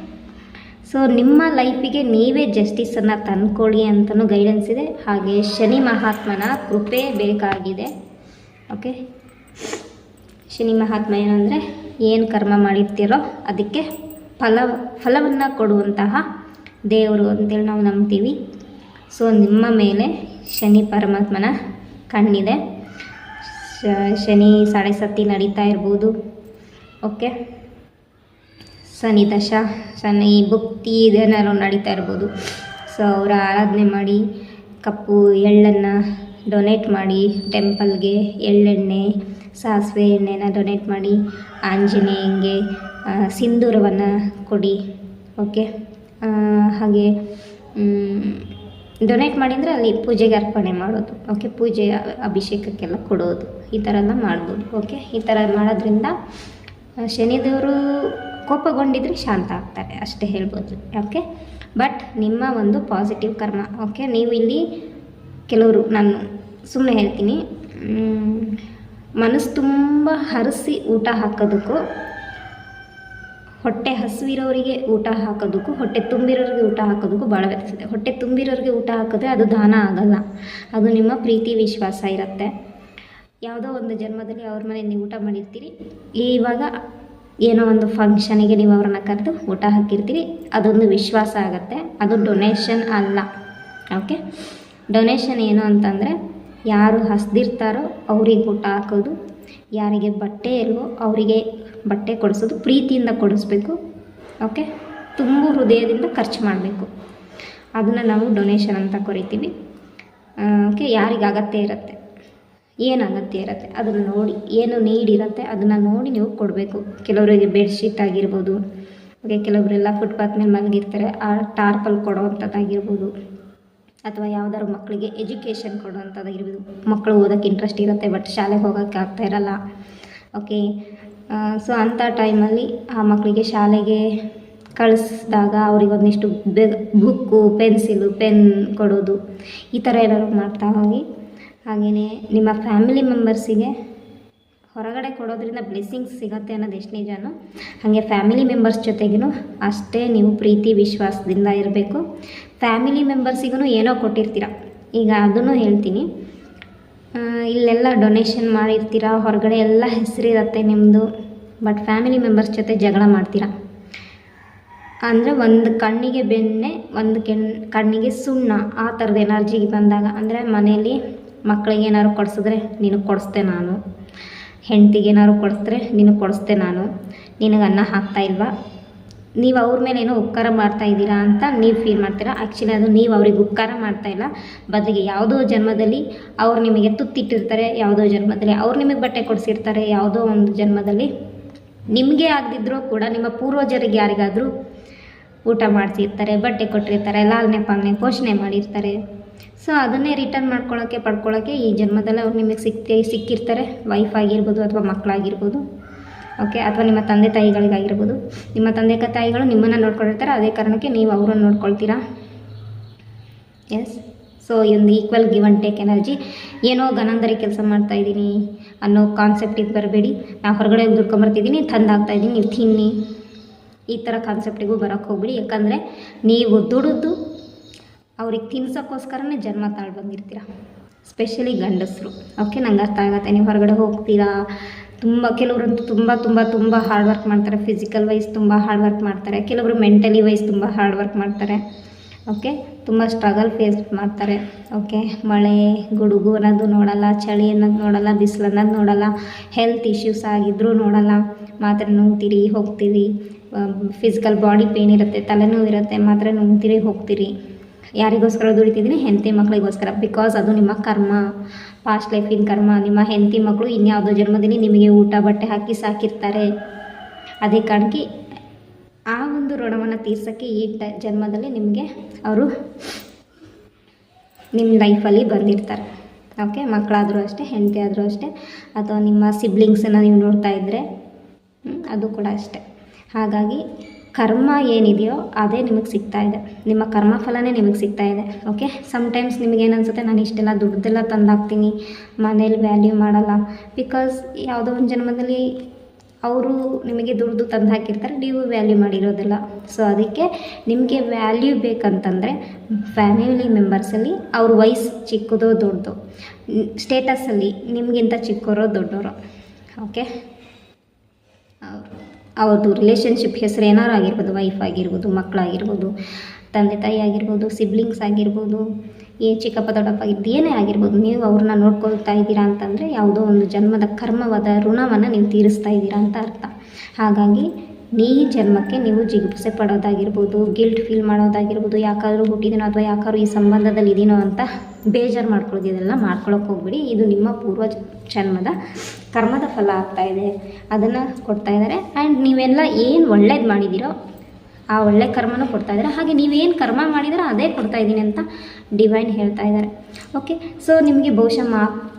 ಸೊ ನಿಮ್ಮ ಲೈಫಿಗೆ ನೀವೇ ಜಸ್ಟಿಸನ್ನು ತಂದ್ಕೊಳ್ಳಿ ಅಂತಲೂ ಗೈಡೆನ್ಸ್ ಇದೆ. ಹಾಗೆ ಶನಿ ಮಹಾತ್ಮನ ಕೃಪೆ ಬೇಕಾಗಿದೆ. ಓಕೆ, ಶನಿ ಮಹಾತ್ಮ ಏನಂದರೆ ಏನು ಕರ್ಮ ಮಾಡಿರ್ತೀರೋ ಅದಕ್ಕೆ ಫಲವನ್ನು ಕೊಡುವಂತಹ ದೇವರು ಅಂತೇಳಿ ನಾವು ನಂಬ್ತೀವಿ. ಸೊ ನಿಮ್ಮ ಮೇಲೆ ಶನಿ ಪರಮಾತ್ಮನ ಕಣ್ಣಿದೆ. ಶನಿ 7.5 ನಡೀತಾ ಇರ್ಬೋದು. ಓಕೆ, ಶನಿ ದಶ, ಶನಿ ಭಕ್ತಿ ಇದೇನಾದ್ರು ನಡೀತಾ ಇರ್ಬೋದು. ಸೊ ಅವರ ಆರಾಧನೆ ಮಾಡಿ, ಕಪ್ಪು ಎಳ್ಳನ್ನು ಡೊನೇಟ್ ಮಾಡಿ, ಟೆಂಪಲ್ಗೆ ಎಳ್ಳೆಣ್ಣೆ, ಸಾಸಿವೆ ಎಣ್ಣೆನ ಡೊನೇಟ್ ಮಾಡಿ, ಆಂಜನೇಯಂಗೆ ಸಿಂಧೂರವನ್ನು ಕೊಡಿ. ಓಕೆ, ಹಾಗೆ ಡೊನೇಟ್ ಮಾಡಿ ಅಂದರೆ ಅಲ್ಲಿ ಪೂಜೆಗೆ ಅರ್ಪಣೆ ಮಾಡೋದು. ಓಕೆ, ಪೂಜೆ ಅಭಿಷೇಕಕ್ಕೆಲ್ಲ ಕೊಡೋದು, ಈ ಥರ ಎಲ್ಲ ಮಾಡ್ಬೋದು. ಓಕೆ, ಈ ಥರ ಮಾಡೋದ್ರಿಂದ ಶನಿದೇವರು ಕೋಪಗೊಂಡಿದ್ರೆ ಶಾಂತ ಆಗ್ತಾರೆ, ಅಷ್ಟೇ ಹೇಳ್ಬೋದು. ಓಕೆ, ಬಟ್ ನಿಮ್ಮ ಒಂದು ಪಾಸಿಟಿವ್ ಕರ್ಮ. ಓಕೆ, ನೀವು ಇಲ್ಲಿ ಕೆಲವರು, ನಾನು ಸುಮ್ಮನೆ ಹೇಳ್ತೀನಿ, ಮನಸ್ಸು ತುಂಬ ಹರಿಸಿ ಊಟ ಹಾಕೋದಕ್ಕೂ, ಹೊಟ್ಟೆ ಹಸಿವಿರೋರಿಗೆ ಊಟ ಹಾಕೋದಕ್ಕೂ, ಹೊಟ್ಟೆ ತುಂಬಿರೋರಿಗೆ ಊಟ ಹಾಕೋದಕ್ಕೂ ಭಾಳ ವ್ಯತ್ಯಾಸ ಇದೆ. ಹೊಟ್ಟೆ ತುಂಬಿರೋರಿಗೆ ಊಟ ಹಾಕಿದ್ರೆ ಅದು ದಾನ ಆಗಲ್ಲ, ಅದು ನಿಮ್ಮ ಪ್ರೀತಿ ವಿಶ್ವಾಸ ಇರುತ್ತೆ. ಯಾವುದೋ ಒಂದು ಜನ್ಮದಲ್ಲಿ ಅವ್ರ ಮನೆ ನೀವು ಊಟ ಮಾಡಿರ್ತೀರಿ, ಇವಾಗ ಏನೋ ಒಂದು ಫಂಕ್ಷನಿಗೆ ನೀವು ಅವ್ರನ್ನ ಕರೆದು ಊಟ ಹಾಕಿರ್ತೀರಿ, ಅದೊಂದು ವಿಶ್ವಾಸ ಆಗುತ್ತೆ, ಅದು ಡೊನೇಷನ್ ಅಲ್ಲ. ಓಕೆ, ಡೊನೇಷನ್ ಏನು ಅಂತಂದರೆ ಯಾರು ಹಸ್ದಿರ್ತಾರೋ ಅವ್ರಿಗೆ ಊಟ ಹಾಕೋದು, ಯಾರಿಗೆ ಬಟ್ಟೆ ಇಲ್ವೋ ಅವರಿಗೆ ಬಟ್ಟೆ ಕೊಡಿಸೋದು, ಪ್ರೀತಿಯಿಂದ ಕೊಡಿಸ್ಬೇಕು. ಓಕೆ, ತುಂಬ ಹೃದಯದಿಂದ ಖರ್ಚು ಮಾಡಬೇಕು, ಅದನ್ನು ನಾವು ಡೊನೇಷನ್ ಅಂತ ಕರಿತೀವಿ. ಓಕೆ, ಯಾರಿಗೆ ಅಗತ್ಯ ಇರುತ್ತೆ, ಏನು ಅಗತ್ಯ ಇರುತ್ತೆ ಅದನ್ನು ನೋಡಿ, ಏನು ನೀಡಿರುತ್ತೆ ಅದನ್ನು ನೋಡಿ ನೀವು ಕೊಡಬೇಕು. ಕೆಲವರಿಗೆ ಬೆಡ್ಶೀಟ್ ಆಗಿರ್ಬೋದು. ಓಕೆ, ಕೆಲವರೆಲ್ಲ ಫುಟ್ಪಾತ್ ಮೇಲೆ ಮಲಗಿರ್ತಾರೆ, ಆ ಟಾರ್ಪಲ್ ಕೊಡೋವಂಥದ್ದಾಗಿರ್ಬೋದು, ಅಥವಾ ಯಾವ್ದಾದ್ರು ಮಕ್ಕಳಿಗೆ ಎಜುಕೇಷನ್ ಕೊಡುವಂಥದ್ದಾಗಿರ್ಬೋದು. ಮಕ್ಕಳು ಓದೋಕ್ಕೆ ಇಂಟ್ರೆಸ್ಟ್ ಇರುತ್ತೆ ಬಟ್ ಶಾಲೆಗೆ ಹೋಗೋಕ್ಕೆ ಆಗ್ತಾ ಇರಲ್ಲ. ಓಕೆ, ಸೊ ಅಂಥ ಟೈಮಲ್ಲಿ ಆ ಮಕ್ಕಳಿಗೆ ಶಾಲೆಗೆ ಕಳಿಸಿದಾಗ ಅವ್ರಿಗೆ ಒಂದಿಷ್ಟು ಬುಕ್ಕು, ಪೆನ್ಸಿಲು, ಪೆನ್ ಕೊಡೋದು, ಈ ಥರ ಏನಾದ್ರು ಮಾಡ್ತಾ ಹೋಗಿ. ಹಾಗೆಯೇ ನಿಮ್ಮ ಫ್ಯಾಮಿಲಿ ಮೆಂಬರ್ಸಿಗೆ ಹೊರಗಡೆ ಕೊಡೋದ್ರಿಂದ ಬ್ಲೆಸ್ಸಿಂಗ್ಸ್ ಸಿಗುತ್ತೆ ಅನ್ನೋದು ಎಷ್ಟು ನಿಜನೋ, ಹಾಗೆ ಫ್ಯಾಮಿಲಿ ಮೆಂಬರ್ಸ್ ಜೊತೆಗೂ ಅಷ್ಟೇ ನೀವು ಪ್ರೀತಿ ವಿಶ್ವಾಸದಿಂದ ಇರಬೇಕು. ಫ್ಯಾಮಿಲಿ ಮೆಂಬರ್ಸಿಗೂ ಏನೋ ಕೊಟ್ಟಿರ್ತೀರ, ಈಗ ಅದನ್ನು ಹೇಳ್ತೀನಿ. ಇಲ್ಲೆಲ್ಲ ಡೊನೇಷನ್ ಮಾಡಿರ್ತೀರ, ಹೊರಗಡೆ ಎಲ್ಲ ಹೆಸರಿರುತ್ತೆ ನಿಮ್ಮದು, ಬಟ್ ಫ್ಯಾಮಿಲಿ ಮೆಂಬರ್ಸ್ ಜೊತೆ ಜಗಳ ಮಾಡ್ತೀರ. ಅಂದರೆ ಒಂದು ಕಣ್ಣಿಗೆ ಬೆಣ್ಣೆ, ಒಂದು ಕಣ್ಣಿಗೆ ಸುಣ್ಣ, ಆ ಥರದ ಎನರ್ಜಿಗೆ ಬಂದಾಗ, ಅಂದರೆ ಮನೇಲಿ ಮಕ್ಕಳಿಗೆ ಏನಾದ್ರು ಕೊಡಿಸಿದ್ರೆ ನಿನಗೆ ಕೊಡಿಸ್ದೆ ನಾನು, ಹೆಂಡ್ತಿಗೆ ಏನಾದ್ರು ಕೊಡಿಸಿದ್ರೆ ನಿನಗೆ ಕೊಡಿಸ್ದೆ ನಾನು, ನಿನಗೆ ಅನ್ನ ಹಾಕ್ತಾಯಿಲ್ವಾ, ನೀವು ಅವ್ರ ಮೇಲೆ ಏನೋ ಉಪಕಾರ ಮಾಡ್ತಾಯಿದ್ದೀರಾ ಅಂತ ನೀವು ಫೀಲ್ ಮಾಡ್ತೀರಾ. ಆ್ಯಕ್ಚುಲಿ ಅದು ನೀವು ಅವ್ರಿಗೆ ಉಪಕಾರ ಮಾಡ್ತಾಯಿಲ್ಲ, ಬದಲಿಗೆ ಯಾವುದೋ ಜನ್ಮದಲ್ಲಿ ಅವ್ರು ನಿಮಗೆ ತುತ್ತಿಟ್ಟಿರ್ತಾರೆ, ಯಾವುದೋ ಜನ್ಮದಲ್ಲಿ ಅವ್ರು ನಿಮಗೆ ಬಟ್ಟೆ ಕೊಡಿಸಿರ್ತಾರೆ, ಯಾವುದೋ ಒಂದು ಜನ್ಮದಲ್ಲಿ ನಿಮಗೆ ಆಗದಿದ್ದರೂ ಕೂಡ ನಿಮ್ಮ ಪೂರ್ವಜರಿಗೆ ಯಾರಿಗಾದರೂ ಊಟ ಮಾಡಿಸಿರ್ತಾರೆ, ಬಟ್ಟೆ ಕೊಟ್ಟಿರ್ತಾರೆ, ಲಾಲನೆ ಪಾಲನೆ ಪೋಷಣೆ ಮಾಡಿರ್ತಾರೆ. ಸೊ ಅದನ್ನೇ ರಿಟರ್ನ್ ಪಡ್ಕೊಳ್ಳೋಕ್ಕೆ ಈ ಜನ್ಮದಲ್ಲಿ ಅವ್ರು ನಿಮಗೆ ಸಿಕ್ಕಿರ್ತಾರೆ, ವೈಫ್ ಆಗಿರ್ಬೋದು ಅಥವಾ ಮಕ್ಕಳಾಗಿರ್ಬೋದು. ಓಕೆ, ಅಥವಾ ನಿಮ್ಮ ತಂದೆ ತಾಯಿಗಳಿಗಾಗಿರ್ಬೋದು. ನಿಮ್ಮ ತಂದೆ ತಾಯಿಗಳು ನಿಮ್ಮನ್ನು ನೋಡ್ಕೊಂಡಿರ್ತಾರೆ, ಅದೇ ಕಾರಣಕ್ಕೆ ನೀವು ಅವ್ರನ್ನ ನೋಡ್ಕೊಳ್ತೀರಾ. ಎಸ್, ಸೊ ಈ ಒಂದು equal give and take energy. ಏನೋ ಗನಂದರಿ ಕೆಲಸ ಮಾಡ್ತಾಯಿದ್ದೀನಿ ಅನ್ನೋ ಕಾನ್ಸೆಪ್ಟಿಗೆ ಬರಬೇಡಿ. ನಾವು ಹೊರಗಡೆ ದುಡ್ಕೊಂಬರ್ತಿದ್ದೀನಿ, ತಂದು ಹಾಕ್ತಾಯಿದ್ದೀನಿ, ನೀವು ತಿನ್ನಿ, ಈ ಥರ ಕಾನ್ಸೆಪ್ಟಿಗೂ ಬರೋಕ್ಕೆ ಹೋಗ್ಬಿಡಿ. ಯಾಕಂದರೆ ನೀವು ದುಡಿದು ಅವ್ರಿಗೆ ತಿನ್ಸೋಕ್ಕೋಸ್ಕರನೇ ಜನ್ಮ ತಾಳು ಬಂದಿರ್ತೀರ, ಸ್ಪೆಷಲಿ ಗಂಡಸರು. ಓಕೆ, ನಂಗೆ ಅರ್ಥ ಆಗುತ್ತೆ. ನೀವು ಹೊರಗಡೆ ಹೋಗ್ತೀರಾ, ಕೆಲವರಂತೂ ತುಂಬ ಹಾರ್ಡ್ ವರ್ಕ್ ಮಾಡ್ತಾರೆ, ಫಿಸಿಕಲ್ ವೈಸ್ ತುಂಬ ಹಾರ್ಡ್ ವರ್ಕ್ ಮಾಡ್ತಾರೆ, ಕೆಲವರು ಮೆಂಟಲಿ ವೈಸ್ ತುಂಬ ಹಾರ್ಡ್ ವರ್ಕ್ ಮಾಡ್ತಾರೆ. ಓಕೆ, ತುಂಬ ಸ್ಟ್ರಗಲ್ ಫೇಸ್ ಮಾಡ್ತಾರೆ. ಓಕೆ, ಮಳೆ ಗುಡುಗು ಅನ್ನೋದು ನೋಡಲ್ಲ, ಚಳಿ ಅನ್ನೋದು ನೋಡಲ್ಲ, ಬಿಸಿಲು ಅನ್ನೋದು ನೋಡಲ್ಲ, ಹೆಲ್ತ್ ಇಶ್ಯೂಸ್ ಆಗಿದ್ದರೂ ನೋಡಲ್ಲ, ಮಾತ್ರೆ ನುಂಗ್ತೀರಿ ಹೋಗ್ತೀರಿ, ಫಿಸಿಕಲ್ ಬಾಡಿ ಪೇಯ್ನ್ ಇರುತ್ತೆ, ತಲೆನೋವು ಇರುತ್ತೆ, ಮಾತ್ರೆ ನುಂಗ್ತೀರಿ ಹೋಗ್ತೀರಿ. ಯಾರಿಗೋಸ್ಕರ ದುಡಿತಿದ್ದೀನಿ? ಹೆಂಡತಿ ಮಕ್ಕಳಿಗೋಸ್ಕರ. ಬಿಕಾಸ್ ಅದು ನಿಮ್ಮ ಕರ್ಮ, ಪಾಸ್ಟ್ ಲೈಫಿನ ಕರ್ಮ. ನಿಮ್ಮ ಹೆಂಡತಿ ಮಕ್ಕಳು ಇನ್ಯಾವುದೋ ಜನ್ಮದಲ್ಲಿ ನಿಮಗೆ ಊಟ ಬಟ್ಟೆ ಹಾಕಿ ಸಾಕಿರ್ತಾರೆ. ಅದೇ ಕಾರಣಕ್ಕೆ ಆ ಒಂದು ಋಣವನ್ನು ತೀರ್ಸೋಕ್ಕೆ ಈ ಜನ್ಮದಲ್ಲಿ ನಿಮಗೆ ಅವರು ನಿಮ್ಮ ಲೈಫಲ್ಲಿ ಬಂದಿರ್ತಾರೆ. ಓಕೆ, ಮಕ್ಕಳಾದರೂ ಅಷ್ಟೇ, ಹೆಂಡತಿ ಆದರೂ ಅಷ್ಟೇ, ಅಥವಾ ನಿಮ್ಮ ಸಿಬ್ಲಿಂಗ್ಸನ್ನು ನೀವು ನೋಡ್ತಾ ಇದ್ದರೆ ಅದು ಕೂಡ ಅಷ್ಟೇ. ಹಾಗಾಗಿ ಕರ್ಮ ಏನಿದೆಯೋ ಅದೇ ನಿಮಗೆ ಸಿಗ್ತಾಯಿದೆ, ನಿಮ್ಮ ಕರ್ಮ ಫಲನೇ ನಿಮಗೆ ಸಿಗ್ತಾಯಿದೆ. ಓಕೆ, ಸಮ್ಟೈಮ್ಸ್ ನಿಮಗೇನು ಅನಿಸುತ್ತೆ, ನಾನು ಇಷ್ಟೆಲ್ಲ ದುಡ್ಡೆಲ್ಲ ತಂದಾಕ್ತೀನಿ, ಮನೇಲಿ ವ್ಯಾಲ್ಯೂ ಮಾಡಲ್ಲ. ಬಿಕಾಸ್ ಯಾವುದೋ ಒಂದು ಜನ್ಮದಲ್ಲಿ ಅವರು ನಿಮಗೆ ದುಡ್ದು ತಂದು ಹಾಕಿರ್ತಾರೆ, ನೀವು ವ್ಯಾಲ್ಯೂ ಮಾಡಿರೋದಿಲ್ಲ. ಸೊ ಅದಕ್ಕೆ ನಿಮಗೆ ವ್ಯಾಲ್ಯೂ ಬೇಕಂತಂದರೆ ಫ್ಯಾಮಿಲಿ ಮೆಂಬರ್ಸಲ್ಲಿ ಅವ್ರ ವಯಸ್ಸು ಚಿಕ್ಕದೋ ದೊಡ್ಡದು, ಸ್ಟೇಟಸಲ್ಲಿ ನಿಮಗಿಂತ ಚಿಕ್ಕವರೋ ದೊಡ್ಡವರು. ಓಕೆ, ಅವ್ರದ್ದು ರಿಲೇಷನ್ಶಿಪ್ ಹೆಸರು ಏನಾರು ಆಗಿರ್ಬೋದು, ವೈಫ್ ಆಗಿರ್ಬೋದು, ಮಕ್ಕಳಾಗಿರ್ಬೋದು, ತಂದೆ ತಾಯಿ ಆಗಿರ್ಬೋದು, ಸಿಬ್ಲಿಂಗ್ಸ್ ಆಗಿರ್ಬೋದು, ಈ ಚಿಕ್ಕಪ್ಪ ದೊಡ್ಡಪ್ಪ ಇದೇನೇ ಆಗಿರ್ಬೋದು, ನೀವು ಅವ್ರನ್ನ ನೋಡ್ಕೊಳ್ತಾ ಇದ್ದೀರಾ ಅಂತಂದರೆ ಯಾವುದೋ ಒಂದು ಜನ್ಮದ ಕರ್ಮವಾದ ಋಣವನ್ನು ನೀವು ತೀರಿಸ್ತಾ ಇದ್ದೀರಾ ಅಂತ ಅರ್ಥ. ಹಾಗಾಗಿ ಈ ಜನ್ಮಕ್ಕೆ ನೀವು ಜಿಗುಪ್ಸೆ ಪಡೋದಾಗಿರ್ಬೋದು, ಗಿಲ್ಟ್ ಫೀಲ್ ಮಾಡೋದಾಗಿರ್ಬೋದು, ಯಾಕಾದರೂ ಹುಟ್ಟಿದ್ದೀನೋ ಅಥವಾ ಯಾಕಾದ್ರೂ ಈ ಸಂಬಂಧದಲ್ಲಿ ಇದೀನೋ ಅಂತ ಬೇಜಾರು ಮಾಡ್ಕೊಳ್ಳೋದು, ಇದೆಲ್ಲ ಮಾಡ್ಕೊಳಕ್ಕೆ ಹೋಗ್ಬಿಡಿ. ಇದು ನಿಮ್ಮ ಪೂರ್ವ ಜನ್ಮದ ಕರ್ಮದ ಫಲ ಆಗ್ತಾಯಿದೆ, ಅದನ್ನು ಕೊಡ್ತಾ ಇದ್ದಾರೆ. ಆ್ಯಂಡ್ ನೀವೆಲ್ಲ ಏನು ಒಳ್ಳೇದು ಮಾಡಿದ್ದೀರೋ ಆ ಒಳ್ಳೆ ಕರ್ಮನೂ ಕೊಡ್ತಾ ಇದ್ದಾರೆ. ಹಾಗೆ ನೀವೇನು ಕರ್ಮ ಮಾಡಿದಾರೋ ಅದೇ ಕೊಡ್ತಾ ಇದ್ದೀನಿ ಅಂತ ಡಿವೈನ್ ಹೇಳ್ತಾ ಇದ್ದಾರೆ. ಓಕೆ, ಸೊ ನಿಮಗೆ ಬಹುಶಃ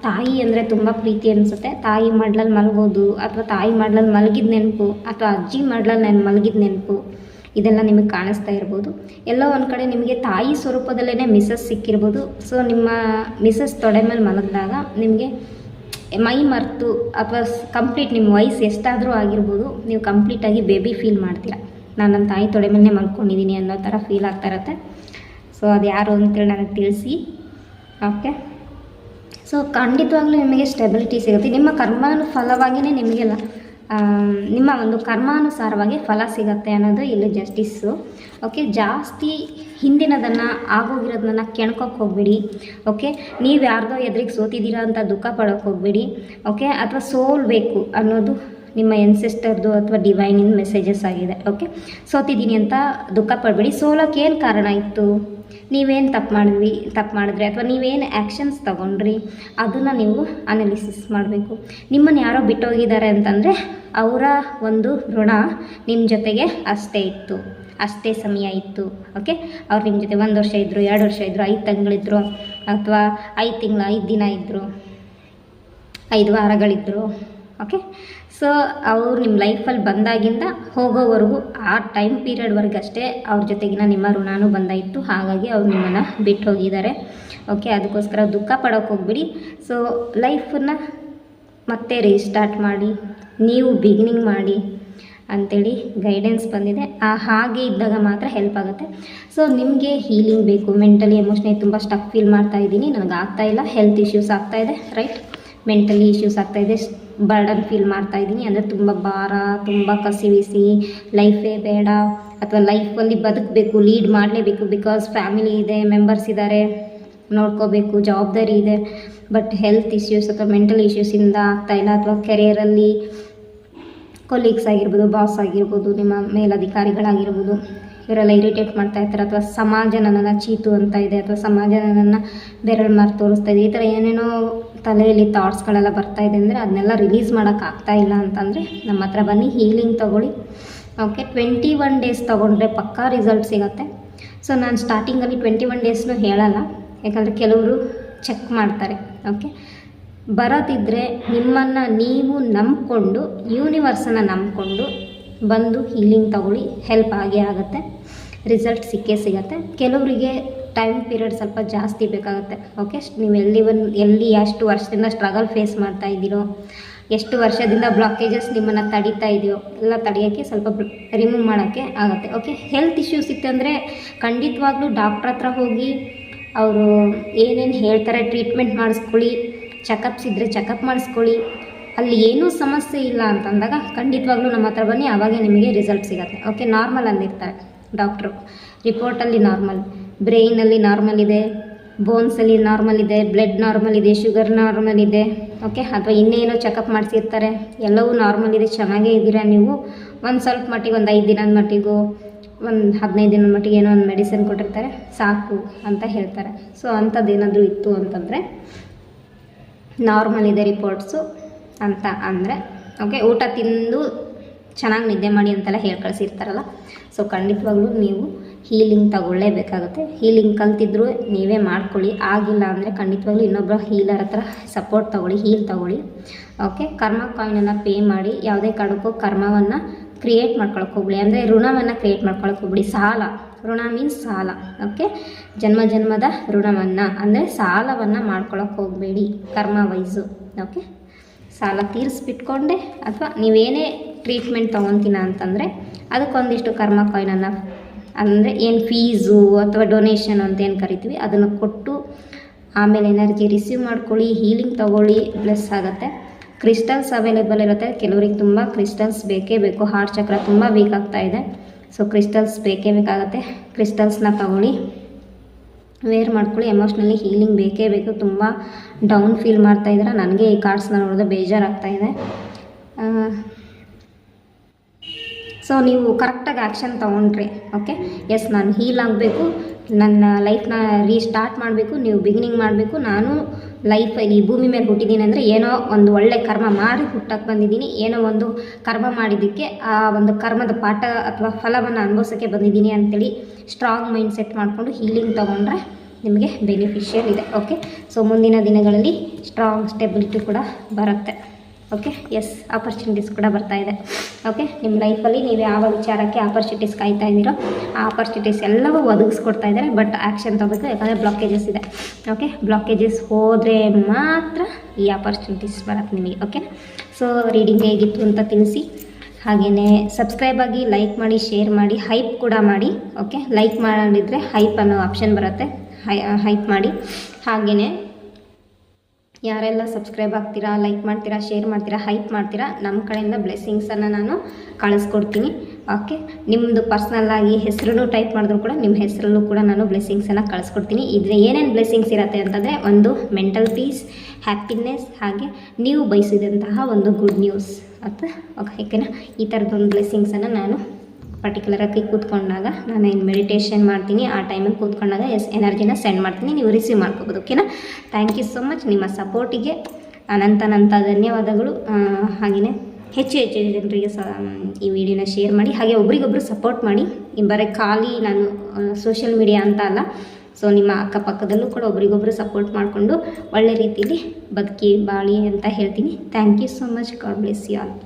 ತಾಯಿ ಅಂದರೆ ತುಂಬ ಪ್ರೀತಿ ಅನಿಸುತ್ತೆ. ತಾಯಿ ಮಡ್ಲಲ್ಲಿ ಮಲಗೋದು ಅಥವಾ ತಾಯಿ ಮಡ್ಲಲ್ಲಿ ಮಲಗಿದ ನೆನಪು ಅಥವಾ ಅಜ್ಜಿ ಮಡ್ಲಲ್ಲಿ ನಾನು ಮಲಗಿದ ನೆನಪು ಇದೆಲ್ಲ ನಿಮಗೆ ಕಾಣಿಸ್ತಾ ಇರ್ಬೋದು. ಎಲ್ಲೋ ಒಂದು ಕಡೆ ನಿಮಗೆ ತಾಯಿ ಸ್ವರೂಪದಲ್ಲೇ ಮಿಸಸ್ ಸಿಕ್ಕಿರ್ಬೋದು. ಸೊ ನಿಮ್ಮ ಮಿಸಸ್ ತೊಡೆ ಮೇಲೆ ಮಲಗಿದಾಗ ನಿಮಗೆ ಮೈ ಮರೆತು ಅಥವಾ ಕಂಪ್ಲೀಟ್ ನಿಮ್ಮ ವಯಸ್ಸು ಎಷ್ಟಾದರೂ ಆಗಿರ್ಬೋದು, ನೀವು ಕಂಪ್ಲೀಟಾಗಿ ಬೇಬಿ ಫೀಲ್ ಮಾಡ್ತೀರಾ. ನಾನು ನನ್ನ ತಾಯಿ ತೊಡೆ ಮೇಲೆ ಮಲ್ಕೊಂಡಿದ್ದೀನಿ ಅನ್ನೋ ಥರ ಫೀಲ್ ಆಗ್ತಾ ಇರುತ್ತೆ. ಸೊ ಅದು ಯಾರು ಅಂತೇಳಿ ನನಗೆ ತಿಳಿಸಿ. ಓಕೆ, ಸೊ ಖಂಡಿತವಾಗ್ಲೂ ನಿಮಗೆ ಸ್ಟೆಬಿಲಿಟಿ ಸಿಗುತ್ತೆ. ನಿಮ್ಮ ಕರ್ಮಾನುಫಲವಾಗಿಯೇ ನಿಮಗೆಲ್ಲ ನಿಮ್ಮ ಒಂದು ಕರ್ಮಾನುಸಾರವಾಗಿ ಫಲ ಸಿಗುತ್ತೆ ಅನ್ನೋದು ಇಲ್ಲಿ ಜಸ್ಟಿಸ್ಸು. ಓಕೆ, ಜಾಸ್ತಿ ಹಿಂದಿನದನ್ನು ಆಗೋಗಿರೋದನ್ನ ಕೆಣ್ಕೋಕ್ಕೆ ಹೋಗ್ಬೇಡಿ. ಓಕೆ, ನೀವು ಯಾರ್ದೋ ಎದುರಿಗೆ ಸೋತಿದ್ದೀರಾ ಅಂತ ದುಃಖ ಪಡೋಕ್ಕೆ ಹೋಗ್ಬೇಡಿ. ಓಕೆ, ಅಥವಾ ಸೋಲ್ಬೇಕು ಅನ್ನೋದು ನಿಮ್ಮ ಎನ್ಸೆಸ್ಟರ್ದು ಅಥವಾ ಡಿವೈನಿಂದ ಮೆಸೇಜಸ್ ಆಗಿದೆ. ಓಕೆ, ಸೋತಿದ್ದೀನಿ ಅಂತ ದುಃಖ ಪಡಬೇಡಿ. ಸೋಲೋಕ್ಕೆ ಏನು ಕಾರಣ ಇತ್ತು, ನೀವೇನು ತಪ್ಪು ಮಾಡಿದ್ರಿ ಅಥವಾ ನೀವೇನು ಆ್ಯಕ್ಷನ್ಸ್ ತೊಗೊಂಡ್ರಿ ಅದನ್ನು ನೀವು ಅನಾಲಿಸಿಸ್ ಮಾಡಬೇಕು. ನಿಮ್ಮನ್ನು ಯಾರೋ ಬಿಟ್ಟೋಗಿದ್ದಾರೆ ಅಂತಂದರೆ ಅವರ ಒಂದು ಋಣ ನಿಮ್ಮ ಜೊತೆಗೆ ಅಷ್ಟೇ ಸಮಯ ಇತ್ತು. ಓಕೆ, ಅವ್ರು ನಿಮ್ಮ ಜೊತೆ 1 ವರ್ಷ ಇದ್ದರು, 2 ವರ್ಷ ಇದ್ದರು, 5 ತಿಂಗಳಿದ್ರು ಅಥವಾ 5 ತಿಂಗಳು 5 ದಿನ ಇದ್ದರು, 5 ವಾರಗಳಿದ್ದರು. ಓಕೆ, ಸೊ ಅವರು ನಿಮ್ಮ ಲೈಫಲ್ಲಿ ಬಂದಾಗಿಂದ ಹೋಗೋವರೆಗೂ ಆ ಟೈಮ್ ಪೀರಿಯಡ್ವರೆಗೆ ಅಷ್ಟೇ ಅವ್ರ ಜೊತೆಗಿನ ನಿಮ್ಮ ಋಣನೂ ಬಂದಾಯಿತು. ಹಾಗಾಗಿ ಅವ್ರು ನಿಮ್ಮನ್ನು ಬಿಟ್ಟು ಹೋಗಿದ್ದಾರೆ. ಓಕೆ, ಅದಕ್ಕೋಸ್ಕರ ದುಃಖ ಪಡೋಕ್ಕೆ ಹೋಗ್ಬಿಡಿ. ಸೊ ಲೈಫನ್ನು ಮತ್ತೆ ರೀಸ್ಟಾರ್ಟ್ ಮಾಡಿ, ನೀವು ಬಿಗಿನಿಂಗ್ ಮಾಡಿ ಅಂಥೇಳಿ ಗೈಡೆನ್ಸ್ ಬಂದಿದೆ. ಹಾಗೆ ಇದ್ದಾಗ ಮಾತ್ರ ಹೆಲ್ಪ್ ಆಗುತ್ತೆ. ಸೊ ನಿಮಗೆ ಹೀಲಿಂಗ್ ಬೇಕು, ಮೆಂಟಲಿ ಎಮೋಷ್ನಲಿ ತುಂಬ ಸ್ಟಕ್ ಫೀಲ್ ಮಾಡ್ತಾ ಇದ್ದೀನಿ, ನನಗೆ ಆಗ್ತಾಯಿಲ್ಲ, ಹೆಲ್ತ್ ಇಶ್ಯೂಸ್ ಆಗ್ತಾಯಿದೆ, ರೈಟ್, ಮೆಂಟಲಿ ಇಶ್ಯೂಸ್ ಆಗ್ತಾಯಿದೆ, ಬರ್ಡನ್ ಫೀಲ್ ಮಾಡ್ತಾ ಇದ್ದೀನಿ ಅಂದರೆ ತುಂಬ ಭಾರ, ತುಂಬ ಕಸಿವಿಸಿ, ಲೈಫೇ ಬೇಡ ಅಥವಾ ಲೈಫಲ್ಲಿ ಬದುಕಬೇಕು, ಲೀಡ್ ಮಾಡಲೇಬೇಕು, ಬಿಕಾಸ್ ಫ್ಯಾಮಿಲಿ ಇದೆ, ಮೆಂಬರ್ಸ್ ಇದ್ದಾರೆ, ನೋಡ್ಕೋಬೇಕು, ಜವಾಬ್ದಾರಿ ಇದೆ. ಬಟ್ ಹೆಲ್ತ್ ಇಶ್ಯೂಸ್ ಅಥವಾ ಮೆಂಟಲ್ ಇಶ್ಯೂಸಿಂದ ಆಗ್ತಾಯಿಲ್ಲ, ಅಥವಾ ಕೆರಿಯರಲ್ಲಿ ಕೊಲೀಗ್ಸ್ ಆಗಿರ್ಬೋದು, ಬಾಸ್ ಆಗಿರ್ಬೋದು, ನಿಮ್ಮ ಮೇಲಧಿಕಾರಿಗಳಾಗಿರ್ಬೋದು, ಇವರೆಲ್ಲ ಇರಿಟೇಟ್ ಮಾಡ್ತಾ ಇರ್ತಾರೆ, ಅಥವಾ ಸಮಾಜ ನನ್ನನ್ನು ಚೀತು ಅಂತ ಇದೆ, ಅಥವಾ ಸಮಾಜ ನನ್ನನ್ನು ಬೆರಳು ಮಾರ್ಕ್ ತೋರಿಸ್ತಾ ಇದೆ, ಈ ಥರ ಏನೇನೋ ತಲೆಯಲ್ಲಿ ಥಾಟ್ಸ್ಗಳೆಲ್ಲ ಬರ್ತಾಯಿದೆ ಅಂದರೆ ಅದನ್ನೆಲ್ಲ ರಿಲೀಸ್ ಮಾಡೋಕ್ಕಾಗ್ತಾ ಇಲ್ಲ ಅಂತಂದರೆ ನಮ್ಮ ಹತ್ರ ಬನ್ನಿ, ಹೀಲಿಂಗ್ ತೊಗೊಳ್ಳಿ. ಓಕೆ, 21 ಡೇಸ್ ತೊಗೊಂಡ್ರೆ ಪಕ್ಕಾ ರಿಸಲ್ಟ್ ಸಿಗುತ್ತೆ. ಸೊ ನಾನು ಸ್ಟಾರ್ಟಿಂಗಲ್ಲಿ 21 ಡೇಸ್ನೂ ಹೇಳಲ್ಲ, ಯಾಕಂದರೆ ಕೆಲವರು ಚೆಕ್ ಮಾಡ್ತಾರೆ. ಓಕೆ, ಬರೋದಿದ್ದರೆ ನಿಮ್ಮನ್ನು ನೀವು ನಂಬಿಕೊಂಡು, ಯೂನಿವರ್ಸನ್ನು ನಂಬಿಕೊಂಡು ಬಂದು ಹೀಲಿಂಗ್ ತೊಗೊಳ್ಳಿ, ಹೆಲ್ಪ್ ಆಗೇ ಆಗುತ್ತೆ, ರಿಸಲ್ಟ್ ಸಿಕ್ಕೇ ಸಿಗುತ್ತೆ. ಕೆಲವರಿಗೆ ಟೈಮ್ ಪೀರಿಯಡ್ ಸ್ವಲ್ಪ ಜಾಸ್ತಿ ಬೇಕಾಗುತ್ತೆ. ಓಕೆ, ನೀವು ಎಲ್ಲಿ ಎಷ್ಟು ವರ್ಷದಿಂದ ಸ್ಟ್ರಗಲ್ ಫೇಸ್ ಮಾಡ್ತಾ ಇದ್ದೀರೋ, ಎಷ್ಟು ವರ್ಷದಿಂದ ಬ್ಲಾಕೇಜಸ್ ನಿಮ್ಮನ್ನು ತಡೀತಾ ಇದೆಯೋ ಎಲ್ಲ ತಡೆಯೋಕ್ಕೆ ಸ್ವಲ್ಪ ರಿಮೂವ್ ಮಾಡೋಕ್ಕೆ ಆಗುತ್ತೆ. ಓಕೆ, ಹೆಲ್ತ್ ಇಶ್ಯೂಸ್ ಇತ್ತಂದರೆ ಖಂಡಿತವಾಗ್ಲೂ ಡಾಕ್ಟ್ರ್ ಹತ್ರ ಹೋಗಿ ಅವರು ಏನೇನು ಹೇಳ್ತಾರೆ ಟ್ರೀಟ್ಮೆಂಟ್ ಮಾಡಿಸ್ಕೊಳ್ಳಿ, ಚೆಕಪ್ಸ್ ಇದ್ದರೆ ಚೆಕಪ್ ಮಾಡಿಸ್ಕೊಳ್ಳಿ. ಅಲ್ಲಿ ಏನೂ ಸಮಸ್ಯೆ ಇಲ್ಲ ಅಂತಂದಾಗ ಖಂಡಿತವಾಗ್ಲೂ ನಮ್ಮ ಹತ್ರ ಬನ್ನಿ, ಆವಾಗೇ ನಿಮಗೆ ರಿಸಲ್ಟ್ ಸಿಗುತ್ತೆ. ಓಕೆ, ನಾರ್ಮಲ್ ಅಂದಿರ್ತಾರೆ ಡಾಕ್ಟ್ರು, ರಿಪೋರ್ಟಲ್ಲಿ ನಾರ್ಮಲ್, ಬ್ರೈನಲ್ಲಿ ನಾರ್ಮಲ್ ಇದೆ, ಬೋನ್ಸಲ್ಲಿ ನಾರ್ಮಲ್ ಇದೆ, ಬ್ಲಡ್ ನಾರ್ಮಲ್ ಇದೆ, ಶುಗರ್ ನಾರ್ಮಲ್ ಇದೆ. ಓಕೆ, ಅಥವಾ ಇನ್ನೇನೋ ಚೆಕಪ್ ಮಾಡಿಸಿರ್ತಾರೆ, ಎಲ್ಲವೂ ನಾರ್ಮಲ್ ಇದೆ, ಚೆನ್ನಾಗೇ ಇದ್ದೀರಾ ನೀವು. ಒಂದು ಸ್ವಲ್ಪ ಮಟ್ಟಿಗೆ ಒಂದು 5 ದಿನದ ಮಟ್ಟಿಗೂ ಒಂದು 15 ದಿನದ ಮಟ್ಟಿಗೆ ಏನೋ ಒಂದು ಮೆಡಿಸಿನ್ ಕೊಟ್ಟಿರ್ತಾರೆ, ಸಾಕು ಅಂತ ಹೇಳ್ತಾರೆ. ಸೊ ಅಂಥದ್ದೇನಾದರೂ ಇತ್ತು ಅಂತಂದರೆ ನಾರ್ಮಲ್ ಇದೆ ರಿಪೋರ್ಟ್ಸು ಅಂತ ಅಂದರೆ, ಓಕೆ, ಊಟ ತಿಂದು ಚೆನ್ನಾಗಿ ನಿದ್ದೆ ಮಾಡಿ ಅಂತೆಲ್ಲ ಹೇಳಿ ಕಳಿಸಿರ್ತಾರಲ್ಲ. ಸೊ ಖಂಡಿತವಾಗ್ಲೂ ನೀವು ಹೀಲಿಂಗ್ ತಗೊಳ್ಳೇಬೇಕಾಗುತ್ತೆ. ಹೀಲಿಂಗ್ ಕಲ್ತಿದ್ರು ನೀವೇ ಮಾಡ್ಕೊಳ್ಳಿ, ಆಗಿಲ್ಲ ಅಂದರೆ ಖಂಡಿತವಾಗ್ಲೂ ಇನ್ನೊಬ್ಬರ ಹೀಲರ್ ಹತ್ರ ಸಪೋರ್ಟ್ ತೊಗೊಳ್ಳಿ, ಹೀಲ್ ತೊಗೊಳ್ಳಿ. ಓಕೆ, ಕರ್ಮ ಕಾಯಿನನ್ನು ಪೇ ಮಾಡಿ ಯಾವುದೇ ಕಾರಣಕ್ಕೂ ಕರ್ಮವನ್ನು ಕ್ರಿಯೇಟ್ ಮಾಡ್ಕೊಳಕ್ಕೆ ಹೋಗ್ಬಿಡಿ, ಅಂದರೆ ಋಣವನ್ನು ಕ್ರಿಯೇಟ್ ಮಾಡ್ಕೊಳಕ್ಕೆ ಹೋಗ್ಬಿಡಿ. ಋಣ ಮೀನ್ಸ್ ಸಾಲ. ಓಕೆ, ಜನ್ಮದ ಋಣವನ್ನು ಅಂದರೆ ಸಾಲವನ್ನು ಮಾಡ್ಕೊಳಕ್ಕೆ ಹೋಗಬೇಡಿ ಕರ್ಮ ವೈಸು. ಓಕೆ, ಸಾಲ ತೀರಿಸ್ಬಿಟ್ಕೊಂಡೆ ಅಥವಾ ನೀವೇನೇ ಟ್ರೀಟ್ಮೆಂಟ್ ತೊಗೊತೀನ ಅಂತಂದರೆ ಅದಕ್ಕೊಂದಿಷ್ಟು ಕರ್ಮ ಕಾಯಿನನ್ನು, ಅಂದರೆ ಏನು ಫೀಸು ಅಥವಾ ಡೊನೇಷನ್ ಅಂತ ಏನು ಕರಿತೀವಿ ಅದನ್ನು ಕೊಟ್ಟು ಆಮೇಲೆ ಎನರ್ಜಿ ರಿಸೀವ್ ಮಾಡ್ಕೊಳ್ಳಿ, ಹೀಲಿಂಗ್ ತೊಗೊಳ್ಳಿ, ಬ್ಲೆಸ್ ಆಗುತ್ತೆ. ಕ್ರಿಸ್ಟಲ್ಸ್ ಅವೈಲೇಬಲ್ ಇರುತ್ತೆ, ಕೆಲವರಿಗೆ ತುಂಬ ಕ್ರಿಸ್ಟಲ್ಸ್ ಬೇಕೇ ಬೇಕು, ಹಾರ್ಟ್ ಚಕ್ರ ತುಂಬ ವೀಕ್ ಆಗ್ತಾಯಿದೆ. ಸೊ ಕ್ರಿಸ್ಟಲ್ಸ್ ಬೇಕೇ ಬೇಕಾಗುತ್ತೆ, ಕ್ರಿಸ್ಟಲ್ಸ್ನ ತಗೊಳ್ಳಿ. ವೇರ್ ಮಾಡ್ಕೊಳ್ಳಿ. ಎಮೋಷ್ನಲಿ ಹೀಲಿಂಗ್ ಬೇಕೇ ಬೇಕು. ತುಂಬ ಡೌನ್ ಫೀಲ್ ಮಾಡ್ತಾಯಿದ್ದೀರಾ. ನನಗೆ ಈ ಕಾರ್ಡ್ಸ್ನ ನೋಡಿದ್ರೆ ಬೇಜಾರಾಗ್ತಾಯಿದೆ. ಸೊ ನೀವು ಕರೆಕ್ಟಾಗಿ ಆ್ಯಕ್ಷನ್ ತೊಗೊಂಡ್ರಿ. ಓಕೆ, ಎಸ್ ನಾನು ಹೀಲ್ ಆಗಬೇಕು, ನನ್ನ ಲೈಫ್ನ ರೀಸ್ಟಾರ್ಟ್ ಮಾಡಬೇಕು, ನೀವು ಬಿಗಿನಿಂಗ್ ಮಾಡಬೇಕು. ನಾನು ಲೈಫಲ್ಲಿ ಈ ಭೂಮಿ ಮೇಲೆ ಹುಟ್ಟಿದ್ದೀನಿ ಅಂದರೆ ಏನೋ ಒಂದು ಒಳ್ಳೆ ಕರ್ಮ ಮಾಡಿ ಹುಟ್ಟಕ್ಕೆ ಬಂದಿದ್ದೀನಿ, ಏನೋ ಒಂದು ಕರ್ಮ ಮಾಡಿದ್ದಕ್ಕೆ ಆ ಒಂದು ಕರ್ಮದ ಪಾಠ ಅಥವಾ ಫಲವನ್ನು ಅನುಭವಿಸೋಕ್ಕೆ ಬಂದಿದ್ದೀನಿ ಅಂತೇಳಿ ಸ್ಟ್ರಾಂಗ್ ಮೈಂಡ್ ಸೆಟ್ ಮಾಡಿಕೊಂಡು ಹೀಲಿಂಗ್ ತೊಗೊಂಡ್ರೆ ನಿಮಗೆ ಬೆನಿಫಿಷಿಯಲ್ ಇದೆ. ಓಕೆ, ಸೊ ಮುಂದಿನ ದಿನಗಳಲ್ಲಿ ಸ್ಟ್ರಾಂಗ್ ಸ್ಟೆಬಿಲಿಟಿ ಕೂಡ ಬರುತ್ತೆ. ಓಕೆ, ಎಸ್ ಆಪರ್ಚುನಿಟೀಸ್ ಕೂಡ ಬರ್ತಾಯಿದೆ. ಓಕೆ, ನಿಮ್ಮ ಲೈಫಲ್ಲಿ ನೀವು ಯಾವ ವಿಚಾರಕ್ಕೆ ಆಪರ್ಚುನಿಟೀಸ್ ಕಾಯ್ತಾ ಇದ್ದೀರೋ ಆ ಆಪರ್ಚುನಿಟೀಸ್ ಎಲ್ಲವೂ ಒದಗಿಸ್ಕೊಡ್ತಾ ಇದ್ದಾರೆ. ಬಟ್ ಆ್ಯಕ್ಷನ್ ತೊಗೋಬೇಕು, ಯಾಕಂದರೆ ಬ್ಲಾಕೇಜಸ್ ಇದೆ. ಓಕೆ, ಬ್ಲಾಕೇಜಸ್ ಹೋದರೆ ಮಾತ್ರ ಈ ಆಪರ್ಚುನಿಟೀಸ್ ಬರುತ್ತೆ ನಿಮಗೆ. ಓಕೆ, ಸೊ ರೀಡಿಂಗ್ ಹೇಗಿತ್ತು ಅಂತ ತಿಳಿಸಿ. ಹಾಗೆಯೇ ಸಬ್ಸ್ಕ್ರೈಬ್ ಆಗಿ, ಲೈಕ್ ಮಾಡಿ, ಶೇರ್ ಮಾಡಿ, ಹೈಪ್ ಕೂಡ ಮಾಡಿ. ಓಕೆ, ಲೈಕ್ ಮಾಡಿದರೆ ಹೈಪ್ ಅನ್ನೋ ಆಪ್ಷನ್ ಬರುತ್ತೆ, ಹೈಪ್ ಮಾಡಿ. ಹಾಗೆಯೇ ಯಾರೆಲ್ಲ ಸಬ್ಸ್ಕ್ರೈಬ್ ಆಗ್ತೀರಾ, ಲೈಕ್ ಮಾಡ್ತೀರಾ, ಶೇರ್ ಮಾಡ್ತೀರಾ, ಹೈಪ್ ಮಾಡ್ತೀರಾ, ನಮ್ಮ ಕಡೆಯಿಂದ ಬ್ಲೆಸ್ಸಿಂಗ್ಸನ್ನು ನಾನು ಕಳಿಸ್ಕೊಡ್ತೀನಿ. ಓಕೆ, ನಿಮ್ಮದು ಪರ್ಸ್ನಲ್ಲಾಗಿ ಹೆಸರು ಟೈಪ್ ಮಾಡಿದ್ರು ಕೂಡ ನಿಮ್ಮ ಹೆಸರಲ್ಲೂ ಕೂಡ ನಾನು ಬ್ಲೆಸ್ಸಿಂಗ್ಸನ್ನು ಕಳಿಸ್ಕೊಡ್ತೀನಿ. ಇದ್ರೆ ಏನೇನು ಬ್ಲೆಸ್ಸಿಂಗ್ಸ್ ಇರುತ್ತೆ ಅಂತಂದರೆ, ಒಂದು ಮೆಂಟಲ್ ಪೀಸ್, ಹ್ಯಾಪಿನೆಸ್, ಹಾಗೆ ನೀವು ಬಯಸಿದಂತಹ ಒಂದು ಗುಡ್ ನ್ಯೂಸ್ ಅಥವಾ ಓಕೆನಾ, ಈ ಥರದೊಂದು ಬ್ಲೆಸ್ಸಿಂಗ್ಸನ್ನು ನಾನು ಪರ್ಟಿಕ್ಯುಲರಾಗಿ ಕೂತ್ಕೊಂಡಾಗ ನಾನು ಏನು ಮೆಡಿಟೇಷನ್ ಮಾಡ್ತೀನಿ ಆ ಟೈಮಲ್ಲಿ ಕೂತ್ಕೊಂಡಾಗ ಎನರ್ಜಿನ ಸೆಂಡ್ ಮಾಡ್ತೀನಿ, ನೀವು ರಿಸೀವ್ ಮಾಡ್ಕೋಬೋದು. ಓಕೆನಾ, ಥ್ಯಾಂಕ್ ಯು ಸೊ ಮಚ್. ನಿಮ್ಮ ಸಪೋರ್ಟಿಗೆ ಅನಂತ ಧನ್ಯವಾದಗಳು. ಹಾಗೆಯೇ ಹೆಚ್ಚು ಜನರಿಗೆ ಈ ವಿಡಿಯೋನ ಶೇರ್ ಮಾಡಿ. ಹಾಗೆ ಒಬ್ರಿಗೊಬ್ರು ಸಪೋರ್ಟ್ ಮಾಡಿ. ಬರೀ ಖಾಲಿ ನಾನು ಸೋಷಿಯಲ್ ಮೀಡಿಯಾ ಅಂತ ಅಲ್ಲ, ಸೊ ನಿಮ್ಮ ಅಕ್ಕಪಕ್ಕದಲ್ಲೂ ಕೂಡ ಒಬ್ರಿಗೊಬ್ರು ಸಪೋರ್ಟ್ ಮಾಡಿಕೊಂಡು ಒಳ್ಳೆ ರೀತಿಯಲ್ಲಿ ಬದುಕಿ ಬಾಳಿ ಅಂತ ಹೇಳ್ತೀನಿ. Thank you so much. God bless you all.